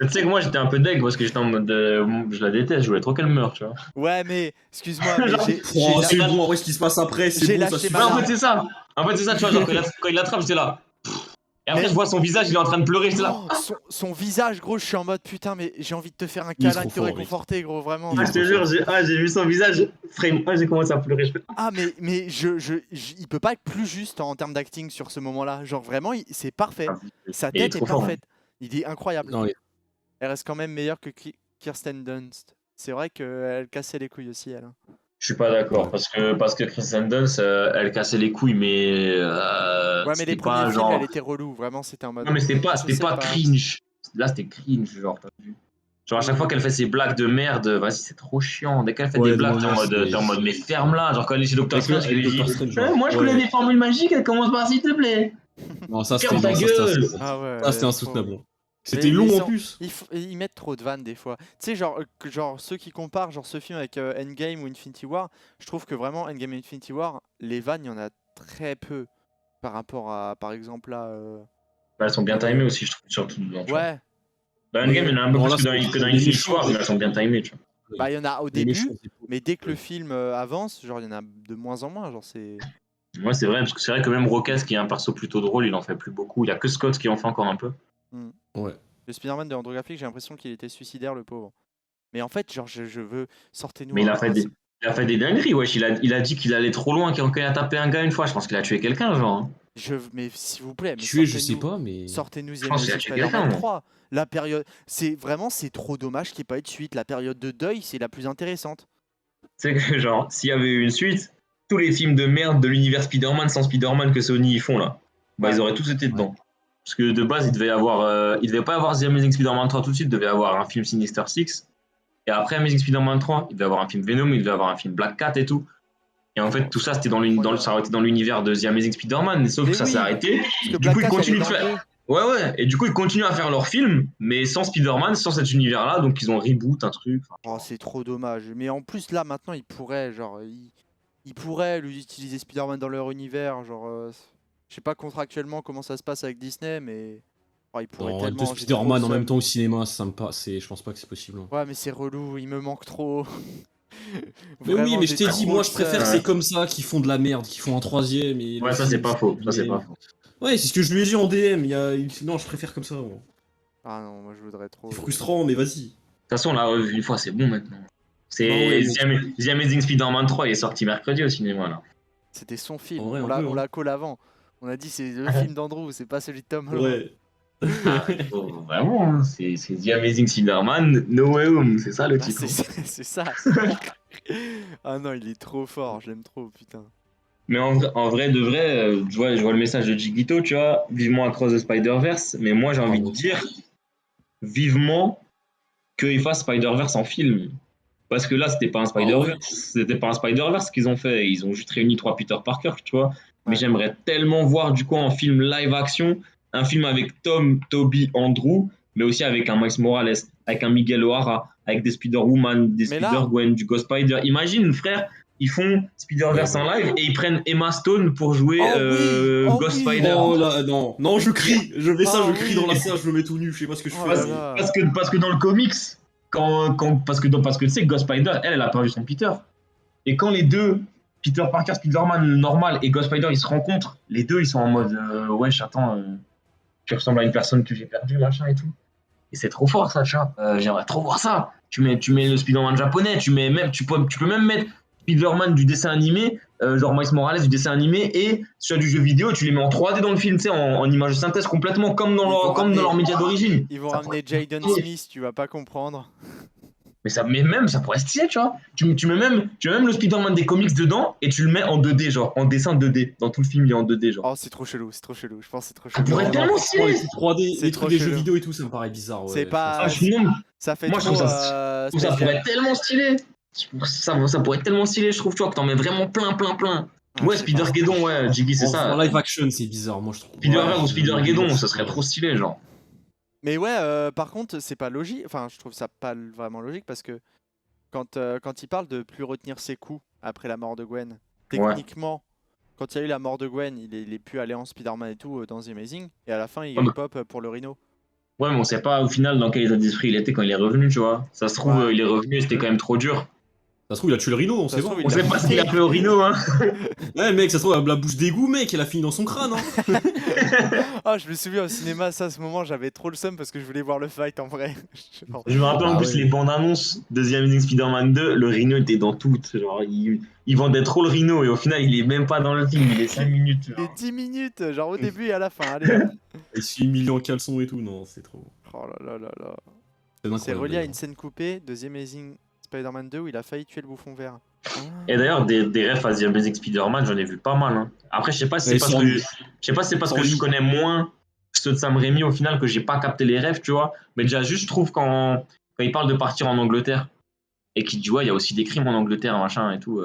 Tu sais que moi j'étais un peu deg parce que j'étais en mode. Je la déteste, je voulais trop qu'elle meure, tu vois. Ouais, mais excuse-moi, mais Genre, Oh, c'est bon, en vrai, ce qui se passe après, J'ai c'est bon, ça lâché suffit. ma Ouais, en larme. fait, c'est ça. En fait, c'est ça, tu vois. Genre, quand il l'attrape, j'étais là. Et après, Mais- je vois son visage, il est en train de pleurer, j'étais là. Oh, son visage, gros, je suis en mode putain, mais j'ai envie de te faire un Il est câlin, trop de te fort, réconforter, gros, vraiment. Ah, je te jure, j'ai vu son visage. Frame, j'ai commencé à pleurer. Je fais, Ah, mais il peut pas être plus juste en termes d'acting sur ce moment-là. Genre vraiment, c'est parfait. Sa il est tête est trop fort, parfaite. Il est incroyable. Non, Elle reste quand même meilleure que Kirsten Dunst. C'est vrai qu'elle cassait les couilles aussi, elle. Hein. Je suis pas d'accord Ouais. parce que Kristen Dunst, elle cassait les couilles, mais Ouais, mais c'était les premiers pas films, genre. elle était relou. Vraiment, c'était en mode. Non, mais c'était je sais pas cringe. Là, c'était cringe, genre, t'as vu. Genre, à chaque fois qu'elle fait ses blagues de merde, vas-y, c'est trop chiant. Dès qu'elle fait Ouais, des blagues, non, t'es en mode, mais ferme-la. Genre, quand elle est chez Doctor Avec Strange, elle lui dit, Doctor Strange, genre. moi, je connais des formules magiques, elle commence par s'il te plaît. Non, ça Ferme ta c'était gueule. insoutenable. Ah ouais. Ça, c'était trop. insoutenable. C'était Mais long ils en sont- plus. Ils mettent trop de vannes des fois. Tu sais, genre ceux qui comparent genre ce film avec Endgame ou Infinity War, je trouve que vraiment Endgame et Infinity War, les vannes, il y en a très peu par rapport à, par exemple, là. Bah, elles sont bien timées aussi, je trouve, surtout. Dedans, tu vois. Ouais. Dans Endgame, il y en a un peu Non, plus là, que dans, c'est que dans les Infinity méchants, War, mais elles sont bien timées, tu vois. Bah, il y en a au Les méchants, début, c'est pas- mais dès que le film avance, genre, il y en a de moins en moins. Genre, c'est. Ouais, c'est vrai, parce que c'est vrai que même Rocket, qui est un perso plutôt drôle, il en fait plus beaucoup. Il y a que Scott qui en fait encore un peu. Ouais. Le Spider-Man de Andrew Garfield, j'ai l'impression qu'il était suicidaire, le pauvre. Mais en fait, genre, je veux. Sortez-nous Mais il un. a fait il a fait des dingueries, wesh. Il a dit qu'il allait trop loin, quand il a tapé un gars une fois. Je pense qu'il a tué quelqu'un, genre. Hein. Mais s'il vous plaît, mais Tuer, je sais sortez-nous. pas, mais. Sortez-nous The Je pense qu'il a Amazing tué quelqu'un, Spider-Man moi. 3. La période. C'est trop dommage qu'il n'y ait pas eu de suite. La période de deuil, c'est la plus intéressante. C'est que, genre, s'il y avait eu une suite, tous les films de merde de l'univers Spider-Man sans Spider-Man que Sony ils font là, bah Ouais. ils auraient tous été dedans. Parce que de base, il devait pas avoir The Amazing Spider-Man 3 tout de suite, il devait avoir un film Sinister Six. Et après Amazing Spider-Man 3, il devait avoir un film Venom, il devait avoir un film Black Cat et tout. Et en fait, tout ça, c'était ça aurait été dans l'univers de The Amazing Spider-Man, sauf Mais que ça oui, s'est arrêté. Parce que Du Black coup, ils Cat, elle est continuent de dans le faire. deux. Ouais. Et du coup, ils continuent à faire leurs films, mais sans Spider-Man, sans cet univers-là. Donc, ils ont reboot un truc. Oh, c'est trop dommage. Mais en plus, là, maintenant, ils pourraient, ils pourraient utiliser Spider-Man dans leur univers. Genre, je sais pas contractuellement comment ça se passe avec Disney, mais ils pourraient Non, tellement. deux j'ai trop Spider-Man le en même seum. temps au cinéma, ça me pas. Je pense pas que c'est possible. Hein. Ouais, mais c'est relou, il me manque trop. Mais oui, Vraiment, mais je j'ai t'ai dit, trop moi le je préfère que seum. c'est comme ça, qu'ils font de la merde, qu'ils font un troisième et le Ouais, ça, film, c'est pas faux. Ça, c'est le pas même. faux. Ouais, c'est ce que je lui ai dit en DM. Non, je préfère comme ça. Moi. Ah non, moi je voudrais trop. C'est frustrant, mais vas-y. De toute façon, on l'a revu une fois, c'est bon maintenant. C'est Bah ouais, The Amazing Spider-Man 3, il est sorti mercredi au cinéma là. C'était son film. En vrai, on un l'a peu, on hein. l'a call avant. On a dit c'est le film d'Andrew, c'est pas celui de Tom Holland. Ouais. Ah, vraiment, hein, c'est The Amazing Spider-Man No Way Home, c'est ça le Ah, titre. c'est ça. Ah non, il est trop fort, je l'aime trop, putain. Mais en vrai de vrai, je vois le message de Jigito, tu vois, vivement Across the Spider-Verse, mais moi j'ai envie de dire vivement qu'ils fassent Spider-Verse en film. Parce que là, c'était pas un Spider-Verse, c'était pas un Spider-Verse qu'ils ont fait, ils ont juste réuni 3 Peter Parker, tu vois. Mais Ouais. j'aimerais tellement voir du coup en film live action, un film avec Tom, Toby, Andrew, mais aussi avec un Miles Morales, avec un Miguel O'Hara, avec des Spider-Woman, des Mais là- Spider-Gwen, du Ghost Spider. Imagine, frère, ils font Spider-Verse en live et ils prennent Emma Stone pour jouer Oh oui, oh Ghost oui. Spider. Oh là, non, non, je crie, je fais ça, Oh je crie oui. dans la salle, je me mets tout nu, je sais pas ce que je Oh fais. là mais- là. Parce que dans le comics, parce que tu sais, Ghost Spider, elle a perdu son Peter. Et quand les deux, Peter Parker, Spider-Man normal et Ghost Spider, ils se rencontrent, les deux, ils sont en mode wesh, attends, tu ressembles à une personne que j'ai perdue, machin et tout. Et c'est trop fort ça, tu vois. J'aimerais trop voir ça. Tu mets le Spider-Man japonais, tu peux même mettre Spider-Man du dessin animé, genre Miles Morales du dessin animé, et celui du jeu vidéo, tu les mets en 3D dans le film, tu sais, en image de synthèse complètement comme dans Ils vont dans leur ramener- média d'origine. Ils vont Ça ramener pourrait- Jaden Smith, tu vas pas comprendre. Mais même, ça pourrait être stylé, tu vois. Tu mets même le Spider-Man des comics dedans et tu le mets en 2D, genre, en dessin 2D. Dans tout le film, il est en 2D, genre. Oh, c'est trop chelou, c'est trop chelou. Je pense que c'est trop Ça chelou. pourrait être tellement franchement, stylé. les trucs 3D, C'est les trop trucs des jeux chelou. vidéo et tout, ça me paraît bizarre. Ouais, C'est pas- Ah, je non, Ça fait moi, je trop. trouve ça, Space pourrait Jam. être tellement stylé. Ça pourrait être tellement stylé, je trouve, tu vois, que t'en mets vraiment plein. Ah, Ouais, je sais pas. Spider-Geddon, ouais, Jiggy, c'est En ça. live action, c'est bizarre, moi je trouve. Spider-Verse Ouais, ou Spider-Geddon, ça serait trop stylé, genre. Mais ouais, par contre, c'est pas logique. Enfin, je trouve ça pas vraiment logique parce que quand il parle de plus retenir ses coups après la mort de Gwen, techniquement, quand il y a eu la mort de Gwen, il est pu aller en Spider-Man et tout dans The Amazing, et à la fin, il Ah, mais- pop pour le Rhino. Ouais, mais on sait pas au final dans quel état d'esprit il était quand il est revenu, tu vois. Ça se trouve, Ouais. il est revenu et c'était quand même trop dur. Ça se trouve, il a tué le rhino, on Ça sait se pas. trouve, On sait pas ce qu'il a fait au Rhino, hein. Ouais, mec, ça se trouve, la bouche d'égout, mec, elle a fini dans son crâne, hein. Ah, je me souviens au cinéma, ça, à ce moment, j'avais trop le seum parce que je voulais voir le fight en vrai. Genre, Je me rappelle en Ah plus ouais. les bandes annonces de The Amazing Spider-Man 2, le Rhino était dans toutes. Genre, il vendait trop le Rhino et au final, il est même pas dans le film, il est 5 minutes. il genre. est 10 minutes, genre au début et à la fin. Allez, hop. Il se fait humilier en caleçon et tout, non, c'est trop. Oh là là là là. C'est C'est incroyable, relié à d'ailleurs. une scène coupée de The Amazing Spider-Man 2 où il a failli tuer le bouffon vert. Et d'ailleurs, des refs à The Amazing Spider-Man, j'en ai vu pas mal. Hein. Après, je sais pas si c'est Mais parce sans- que, je sais pas si c'est parce sans que je lit. connais moins ceux de Sam Raimi au final que j'ai pas capté les refs, tu vois. Mais déjà, juste, je trouve quand il parle de partir en Angleterre et qu'il dit, ouais, il y a aussi des crimes en Angleterre, machin et tout.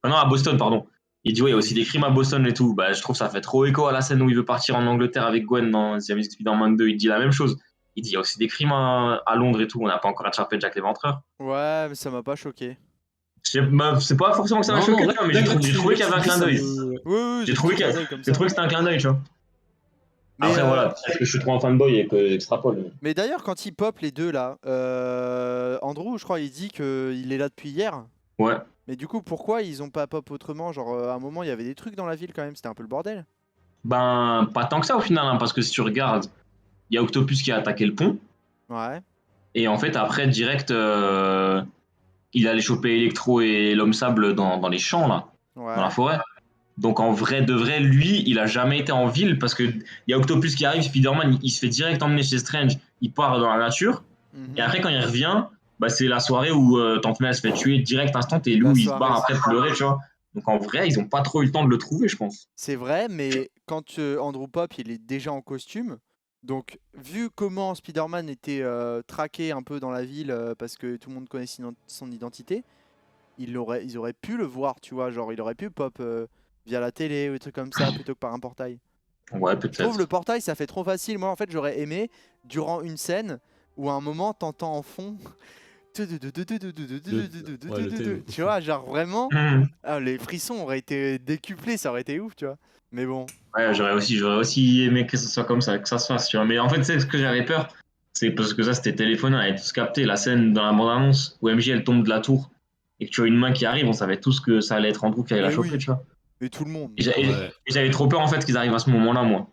Enfin, non, à Boston, pardon. Il dit, ouais, il y a aussi des crimes à Boston et tout. Bah, je trouve que ça fait trop écho à la scène où il veut partir en Angleterre avec Gwen dans The Amazing Spider-Man 2. Il dit la même chose. Il dit, il y a aussi des crimes à Londres et tout. On n'a pas encore attrapé Jack l'Éventreur. Ouais, mais ça m'a pas choqué. C'est pas forcément que ça m'a Non, choqué, non, tu vois, mais j'ai trouvé qu'il y avait un clin d'œil. Oui, oui, J'ai trouvé des qu'il y petits clins d'œil comme J'ai ça. trouvé que c'était un clin d'œil, tu vois. Mais, Après, voilà, peut-être que je suis trop un fanboy et que j'extrapole. mais d'ailleurs, quand ils pop les deux là, Andrew, je crois, il dit qu'il est là depuis hier. Ouais. Mais du coup, pourquoi ils ont pas pop autrement? Genre, à un moment, il y avait des trucs dans la ville quand même, c'était un peu le bordel. Ben, pas tant que ça au final, hein, parce que si tu regardes, il y a Octopus qui a attaqué le pont. Ouais. Et en fait, après, direct, il allait choper Electro et l'homme sable dans les champs, là, Ouais. dans la forêt. Donc en vrai de vrai, lui, il a jamais été en ville parce que il y a Octopus qui arrive, Spider-Man, il se fait direct emmener chez Strange, il part dans la nature. Mhm. Et après, quand il revient, bah, c'est la soirée où Tante May se fait tuer direct instant et La Lou il se soirée, barre c'est après de pleurer, tu vois. Donc en vrai, ils ont pas trop eu le temps de le trouver, je pense. C'est vrai, mais quand Andrew Pop, il est déjà en costume, donc vu comment Spider-Man était traqué un peu dans la ville parce que tout le monde connaît son identité, ils auraient pu le voir, tu vois, genre il aurait pu pop via la télé ou des trucs comme ça plutôt que par un portail. Ouais, Je trouve le peut-être. portail, ça fait trop facile. Moi, en fait, j'aurais aimé, durant une scène, où à un moment, t'entends en fond... Tu Ouais, le thème. vois, genre vraiment, Mmh. les frissons auraient été décuplés, ça aurait été ouf, tu vois. Mais bon, Ouais, j'aurais aussi aimé que ce soit comme ça, que ça se fasse, tu vois. Mais en fait, c'est ce que j'avais peur. C'est parce que ça, c'était téléphoné, on avait tous capté la scène dans la bande-annonce où MJ elle tombe de la tour et que tu vois une main qui arrive, on savait tous que ça allait être Andrew qui allait la mais choper, oui, tu vois. mais tout le monde. Et Ouais. j'avais trop peur en fait qu'ils arrivent à ce moment-là, moi.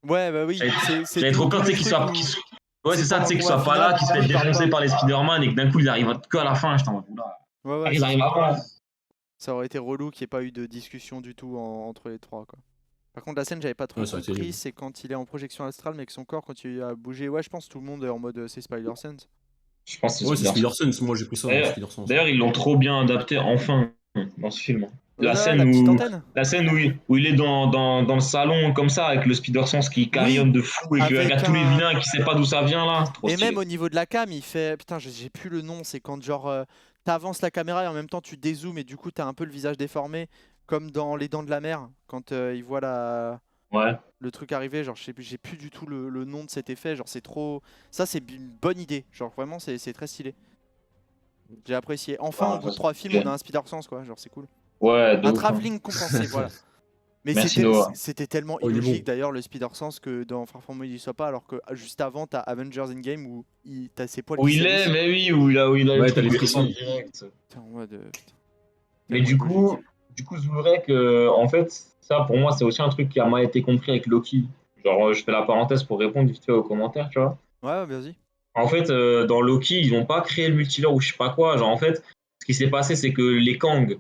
Ouais, bah oui, J'avais c'est j'avais trop d'où peur, tu le sais, qu'ils truc soient. où Ouais, c'est c'est ça, tu pendant sais, le qu'ils combat soient pas là, final, qu'ils se ils fait parlent défoncer pas. par les Spider-Man et que d'un coup ils arrivent que à la fin. J'étais en mode, oula, Ouais, ouais, ils arrivent avant. ça aurait été relou qu'il n'y ait pas eu de discussion du tout entre les trois, quoi. Par contre, la scène, j'avais pas trop Ouais, ça aurait été compris, nul. c'est quand il est en projection astrale, mais que son corps continue à bouger. Ouais, je pense que tout le monde est en mode c'est Spider-Sense. Je pense que c'est Ouais, c'est Spider-Man. Spider-Sense. Moi, j'ai pris ça dans D'ailleurs, Spider-Sense. d'ailleurs, ils l'ont trop bien adapté enfin dans ce film. La Là, scène la petite où, antenne. la scène où il est dans le salon comme ça avec le Spider-Sense qui Oui, carillonne de fou et qui avec regarde tous les un... vilains et qui sait pas d'où ça vient là. Trop Mais même stylé. au niveau de la cam, il fait... Putain, j'ai plus le nom, c'est quand genre t'avances la caméra et en même temps tu dézoomes et du coup t'as un peu le visage déformé, comme dans Les Dents de la Mer, quand il voit Ouais. le truc arriver, genre j'ai plus du tout le nom de cet effet, genre c'est trop... Ça c'est une bonne idée, genre vraiment c'est très stylé. J'ai apprécié. Enfin, Ah, au bout de ça, 3 films, on a un Spider-Sense quoi, genre c'est cool. ouais, de Un ouf. Hein. travelling compensé, voilà. Mais Merci Noah. c'était tellement Oh, il est illogique bon. d'ailleurs le Spider-Sense que dans Far From Home il y soit pas, alors que juste avant t'as Avengers Endgame où t'as ses poils Où qui il est, s'hérissent. mais oui, où il a le Ouais, t'as truc les où il ressent frissons. direct. Putain, en mode, putain, Mais tellement illogique. du coup, je voudrais que, en fait, ça pour moi, c'est aussi un truc qui a mal été compris avec Loki. Genre, je fais la parenthèse pour répondre vite fait aux commentaires, tu vois. Ouais, ouais, vas-y. En fait, dans Loki, ils n'ont pas créé le multivers ou je sais pas quoi. Genre, en fait, ce qui s'est passé, c'est que les Kang,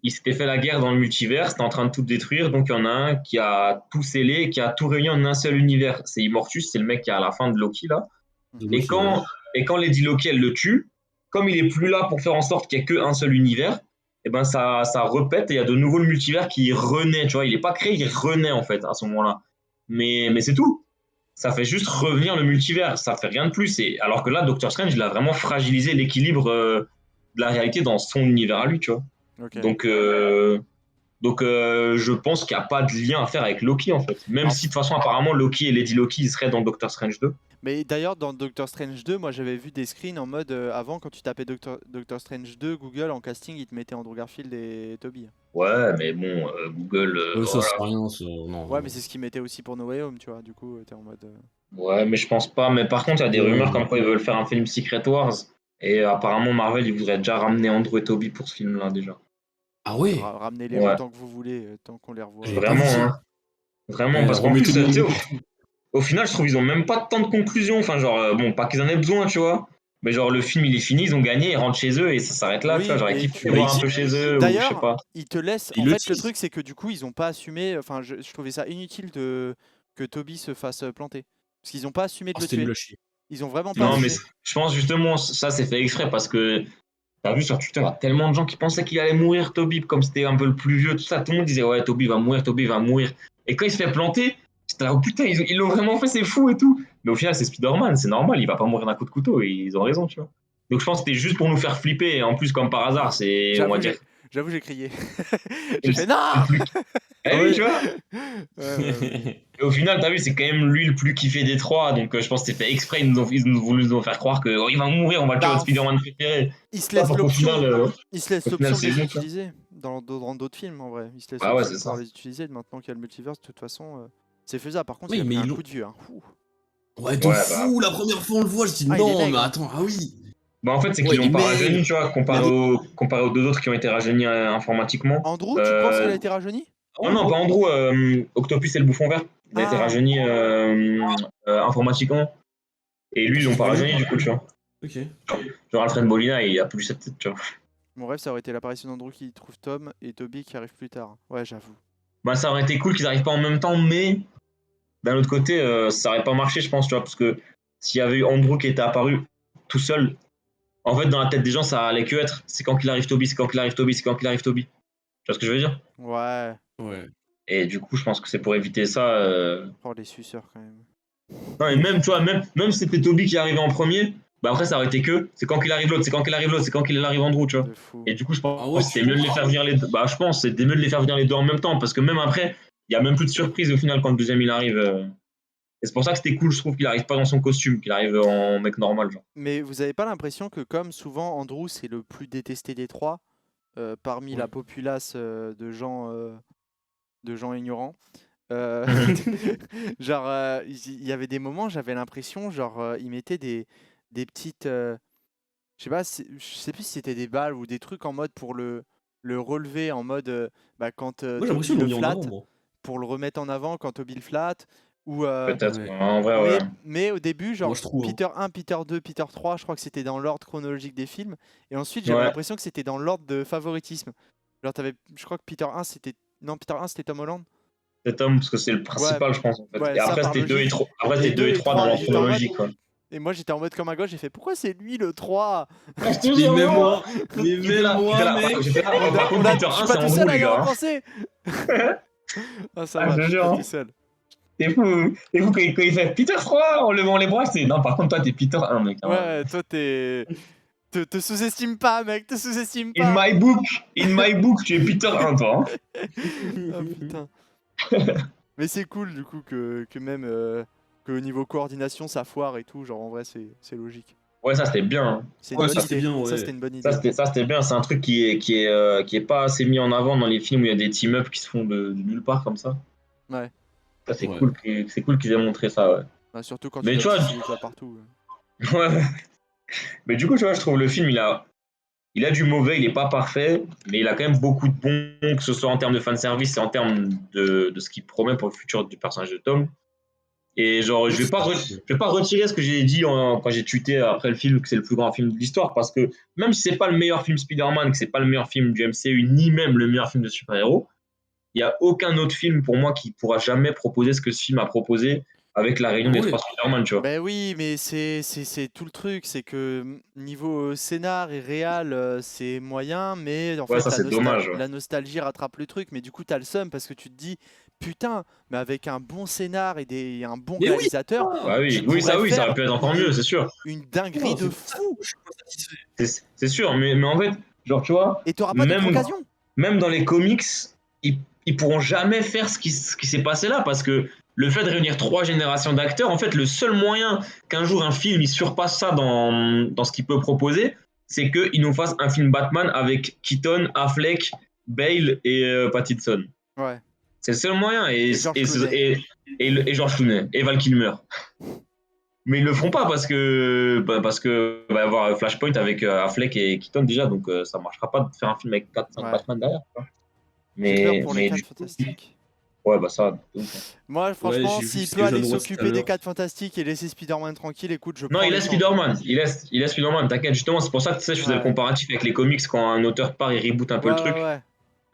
ils s'étaient fait la guerre dans le multivers, c'était en train de tout détruire. Donc, il y en a un qui a tout scellé et qui a tout réuni en un seul univers. C'est Immortus, c'est le mec qui est à la fin de Loki, là. De Et Loki, ouais. quand Lady Loki, elle le tue, comme il est plus là pour faire en sorte qu'il n'y ait qu'un seul univers, et ben ça repète et il y a de nouveau le multivers qui renaît. Tu vois, il n'est pas créé, il renaît en fait à ce moment-là. Mais c'est tout. Ça fait juste revenir le multivers. Ça fait rien de plus. Et, alors que là, Doctor Strange, il a vraiment fragilisé l'équilibre de la réalité dans son univers à lui, tu vois. Ok. Donc, je pense qu'il n'y a pas de lien à faire avec Loki en fait. Même En si de f- toute façon, apparemment, Loki et Lady Loki ils seraient dans Doctor Strange 2. Mais d'ailleurs, dans Doctor Strange 2, moi j'avais vu des screens en mode avant, quand tu tapais Doctor Strange 2, Google en casting, il te mettait Andrew Garfield et Toby. Ouais, mais bon, Google, Ça, voilà. c'est rien. Non, Ouais, non. mais c'est ce qu'il mettait aussi pour No Way Home, tu vois. Du coup, t'es en mode. Ouais, mais je pense pas. Mais par contre, il y a des Ouais, rumeurs comme quoi ils veulent faire un film Secret Wars. Et apparemment, Marvel, ils voudraient déjà ramener Andrew et Toby pour ce film-là, déjà. Ah ouais. Ramenez-les Ouais, autant que vous voulez, tant qu'on les revoit. J'avais pas vu vraiment, ça. hein. Vraiment, parce qu'en plus, tu Remettez-moi sais, le partout. au final, je trouve qu'ils ont même pas tant de conclusions. Enfin, genre, bon, pas qu'ils en aient besoin, tu vois. Mais genre, le film, il est fini, ils ont gagné, ils rentrent chez eux et ça s'arrête là, tu vois. Oui, J'aurais et kiffé les puis. Bah, voir un peu chez eux ou je sais D'ailleurs, pas. ils te laissent. il En le fait, le tease. truc, c'est que du coup, ils ont pas assumé. Enfin, je trouvais ça inutile que Toby se fasse planter. Parce qu'ils ont pas assumé de Oh, le c'était nul tuer. à chier. Ils ont vraiment C'était pas Non, nul. mais assumé. je pense justement, ça, c'est fait exprès parce que t'as vu sur Twitter, il y a tellement de gens qui pensaient qu'il allait mourir, Toby, comme c'était un peu le plus vieux, tout ça. Tout le monde disait, ouais, Toby va mourir, Toby va mourir. Et quand il se fait planter, j'étais là, oh putain, ils l'ont vraiment fait, c'est fou et tout. Mais au final, c'est Spider-Man, c'est normal, il va pas mourir d'un coup de couteau, et ils ont raison, tu vois. Donc je pense que c'était juste pour nous faire flipper, et en plus, comme par hasard, c'est, on va J'avoue, dire, j'ai crié. c'est J'ai fait le non. plus. Eh Ah oui, ouais. tu vois. Ouais. Et au final, t'as vu, c'est quand même lui le plus kiffé des trois, donc je pense que c'est fait exprès, ils ont voulu nous faire croire que oh, il va mourir, on va le tuer, Bah, votre Spider-Man préféré. il se Pas laisse pour qu'au final, l'option. Il se laisse au final l'option de c'est les bon, tu vois. utiliser dans d'autres films en vrai. Il se laisse Ah ouais, l'option c'est de pouvoir ça. les utiliser. Maintenant qu'il y a le multiverse, de toute façon, C'est faisable, par contre, Oui, il a mais pris un ils l'ont- coup de vieux. Hein. Ouh. Ouais, de Ouais, fou, la première fois on le voit, je dis Ah, il est non, maigre, mais hein. attends, ah oui. Bah, en fait, c'est Ouais, qu'ils il est l'ont pas maigre. rajeuni, tu vois, comparé aux deux autres qui ont été rajeunis informatiquement. Andrew, tu penses qu'il a été rajeuni? Oh non, pas Andrew, Octopus et le bouffon vert. Il a été Ah. rajeuni informatiquement. Et lui, ils l'ont pas rajeuni, du coup, tu vois. Ok. Genre Alfred Molina, il a plus cette tête, tu vois. Mon rêve, ça aurait été l'apparition d'Andrew qui trouve Tom et Toby qui arrive plus tard. Ouais, j'avoue. Bah, ça aurait été cool qu'ils arrivent pas en même temps, mais d'un autre côté, ça aurait pas marché, je pense, tu vois, parce que s'il y avait eu Andrew qui était apparu tout seul, en fait, dans la tête des gens, ça allait que être c'est quand qu'il arrive Toby, c'est quand qu'il arrive Toby, c'est quand qu'il arrive Toby. Tu vois ce que je veux dire? Ouais. Ouais. Et du coup, je pense que c'est pour éviter ça. Oh, les suceurs quand même. Non, et même, tu vois, même si c'était Toby qui arrivait en premier, bah après, ça aurait été que c'est quand qu'il arrive l'autre, c'est quand qu'il arrive l'autre, c'est quand qu'il arrive Andrew, tu vois. De fou. Et du coup, je pense Ah ouais, que c'était mieux de les faire venir les deux. Bah, je pense que c'était mieux de les faire venir les deux en même temps, parce que même après, il y a même plus de surprise au final quand le deuxième il arrive. Et c'est pour ça que c'était cool, je trouve, qu'il arrive pas dans son costume, qu'il arrive en mec normal, genre. Mais vous avez pas l'impression que, comme souvent, Andrew, c'est le plus détesté des trois, parmi la Ouais. populace de gens ignorants. Genre, il y avait des moments, j'avais l'impression, genre, ils mettaient des petites. Je sais pas, je sais plus si c'était des balles ou des trucs en mode pour le relever, en mode bah, quand Moi j'ai Toby l'impression qu'ils l'ont le mis en flatte, avant, moi. pour le remettre en avant quand Toby le flatte. Ou, Peut-être, Ouais. en vrai, ouais. mais au début, genre Moi je trouve. Hein. Peter 1, Peter 2, Peter 3, je crois que c'était dans l'ordre chronologique des films. Et ensuite, j'avais Ouais, l'impression que c'était dans l'ordre de favoritisme. Genre, je crois que Peter 1, c'était. Non, Peter 1, c'était Tom Holland. c'est Tom, parce que c'est le Ouais, principal, je pense, en fait. ouais, Et ça après, par c'était 2 et logique. 3, après, Et c'était 2 2 et et 3 dans 3, l'ordre j'étais en mode. chronologique, quoi. Et moi, j'étais en mode comme à gauche, j'ai fait pourquoi c'est lui le 3? Je te Mais jure, même non. moi, mais J'étais même là, moi, mec. j'étais là, par contre, Peter Je suis 1, pas c'est tout seul Andrew, à les y gars. Hein. repenser. Ah, ça Ah, va, je je te suis jure. pas Hein. tout seul. T'es fou. T'es fou quand il fait Peter 3 en levant les bras, c'est. Non, par contre, toi, t'es Peter 1, mec. Hein. Ouais, toi, te sous-estime pas, mec, te sous-estime In pas. my book, tu es Peter 1, toi. Hein. Ah putain. Mais c'est cool du coup que même qu'au niveau coordination ça foire et tout, genre en vrai c'est logique. Ouais, ça, c'était bien. Hein. C'est une Ouais, bonne ça, c'était idée. bien, Ça ouais. c'était une bonne idée. Ça, c'était bien. C'est un truc qui est pas assez mis en avant dans les films où il y a des team-up qui se font de nulle part comme ça. Ouais. Ça, c'est Ouais. cool, c'est cool qu'ils aient montré ça, ouais. Bah, surtout quand Mais tu tu dois vois, tisser des étoiles partout. ouais. Mais du coup, tu vois, je trouve le film, il a du mauvais, il est pas parfait, mais il a quand même beaucoup de bons, que ce soit en termes de fanservice et en termes de ce qu'il promet pour le futur du personnage de Tom. Et genre, je vais pas retirer ce que j'ai dit quand j'ai tweeté après le film que c'est le plus grand film de l'histoire, parce que même si c'est pas le meilleur film Spider-Man, que c'est pas le meilleur film du MCU, ni même le meilleur film de super-héros, il y a aucun autre film pour moi qui pourra jamais proposer ce que ce film a proposé avec la réunion des Ouais. trois Spider-Man, tu vois. Ben oui, mais c'est tout le truc, c'est que niveau scénar et réal, c'est moyen, mais en Ouais, fait ça, c'est dommage. Ouais. la nostalgie rattrape le truc, mais du coup t'as le seum parce que tu te dis putain, mais avec un bon scénar et un bon Mais oui. réalisateur, Bah oui, tu oui, ça pourrais aurait pu être encore mieux, c'est sûr. une dinguerie de fou C'est sûr, mais en fait, genre, tu vois, et t'auras pas d'autre même, occasion. même dans les comics, ils pourront jamais faire ce qui s'est passé là, parce que le fait de réunir trois générations d'acteurs, en fait, le seul moyen qu'un jour un film il surpasse ça dans ce qu'il peut proposer, c'est qu'il nous fasse un film Batman avec Keaton, Affleck, Bale et Pattinson. Ouais. C'est le seul moyen. Et George Clooney. Et George Clooney, et Val Kilmer. Mais ils le feront pas parce que va y avoir Flashpoint avec Affleck et Keaton déjà, donc ça marchera pas de faire un film avec 4-5 Ouais. Batman derrière. Quoi. J'ai peur pour les mais 4 du coup, fantastiques. ouais, bah ça. Moi, franchement, j'ai vu s'il ce peut que aller Jeanne Ross tout s'occuper à des l'heure. 4 fantastiques et laisser Spider-Man tranquille, écoute, je Non, prends il les laisse chances. Spider-Man. Il laisse Spider-Man, t'inquiète. Justement, c'est pour ça que tu sais, je faisais Ouais. le comparatif avec les comics quand un auteur part, il reboot un peu Ouais, le truc. ouais.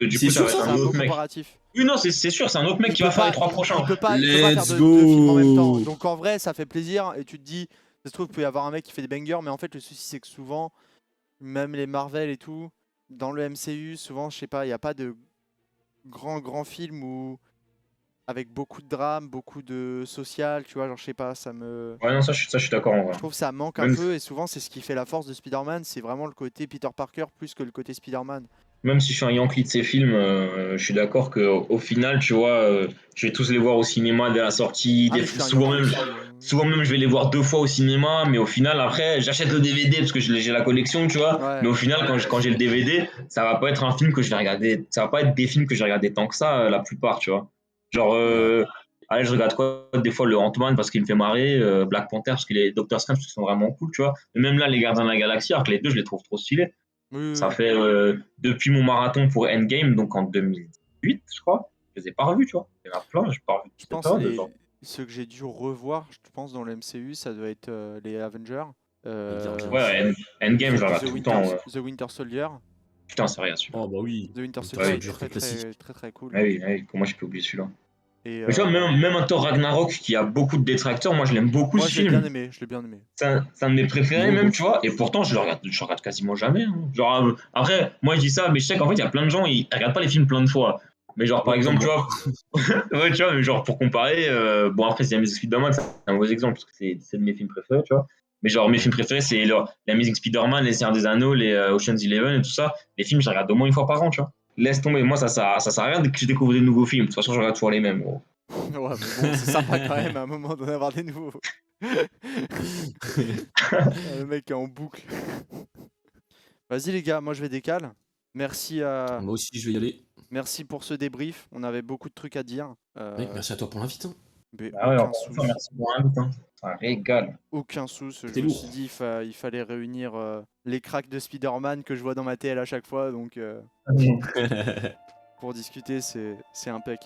Et du C'est coup, ça sûr, va ça, être C'est un un beau autre mec. comparatif. Oui, non, c'est sûr, c'est un autre mec qui va faire les trois prochains. Il peut pas faire Let's deux go. films en même temps. Donc en vrai, ça fait plaisir et tu te dis, ça se trouve, il peut y avoir un mec qui fait des bangers, mais en fait, le souci, c'est que souvent, même les Marvel et tout, dans le MCU, souvent, je sais pas, il n'y a pas de grands films où avec beaucoup de drame, beaucoup de social, tu vois, genre je sais pas, ça me... Ouais, non, ça, je suis d'accord en vrai. Je trouve que ça manque un Même- peu et souvent c'est ce qui fait la force de Spider-Man, c'est vraiment le côté Peter Parker plus que le côté Spider-Man. Même si je suis un Yankee de ces films, je suis d'accord qu'au final, tu vois, je vais tous les voir au cinéma dès la sortie. Ah mais je suis un Souvent, Yankee même, aussi, souvent même, je vais les voir 2 fois au cinéma, mais au final, après, j'achète le DVD parce que j'ai la collection, tu vois. Ouais. Mais au final, quand j'ai le DVD, ça va pas être un film que je vais regarder. Ça va pas être des films que je vais regarder tant que ça, la plupart, tu vois. Genre, Allez, je regarde quoi? Des fois, le Ant-Man parce qu'il me fait marrer, Black Panther parce que les Doctor Strange parce qu'ils sont vraiment cool, tu vois. Et même là, les Gardiens de la Galaxie, alors que les deux, je les trouve trop stylés. Oui, oui, Ça oui. fait depuis mon marathon pour Endgame, donc en 2008, je crois. Je les ai pas revus, tu vois. Il y en a plein, j'ai pas revu Je cette pense période, genre. ceux que j'ai dû revoir, je pense, dans le MCU, ça doit être les Avengers. Les Gardiens. Ouais, Endgame, je regarde The tout le temps. Ouais. The Winter Soldier. Putain, c'est rien celui-là. Oh bah oui. The Winter Winter Soldier est Soldier, très c'est très classique. très très cool. Ah oui, ah oui, comment j'ai pu oublier celui-là? Et Mais tu vois, même un Thor Ragnarok qui a beaucoup de détracteurs, moi je l'aime beaucoup moi ce je l'ai bien film. aimé, je l'ai bien aimé. C'est un de mes préférés Non, même, bon. tu vois, et pourtant je le regarde quasiment jamais. Hein. Genre, après, moi je dis ça, mais je sais qu'en fait, il y a plein de gens, ils regardent pas les films plein de fois. Mais genre, par Ouais, comme exemple, tu moi. vois, ouais, tu vois, mais genre pour comparer, bon après, c'est la musique Spider-Man, c'est un mauvais exemple, parce que c'est de mes films préférés, tu vois. Mais genre, mes films préférés, c'est la musique Spider-Man, Les Seigneurs des Anneaux, les Ocean's Eleven et tout ça. Les films, je les regarde au moins une fois par an, tu vois. Laisse tomber, moi ça sert à rien que je découvre des nouveaux films. De toute façon, je regarde toujours les mêmes, gros. Ouais, mais bon, c'est sympa quand même à un moment d'en avoir des nouveaux. Le mec est en boucle. Vas-y les gars, moi je vais décaler. Merci Moi aussi, je vais y aller. merci pour ce débrief. On avait beaucoup de trucs à dire. Mec, merci à toi pour l'invite. Hein. Mais Ah ouais, aucun encore une fois, souci. merci pour l'invite. Hein. C'est un régal. Aucun souci. Je C'était me lourd. suis dit il fallait réunir les cracks de Spider-Man que je vois dans ma TL à chaque fois. Donc pour discuter, c'est impec.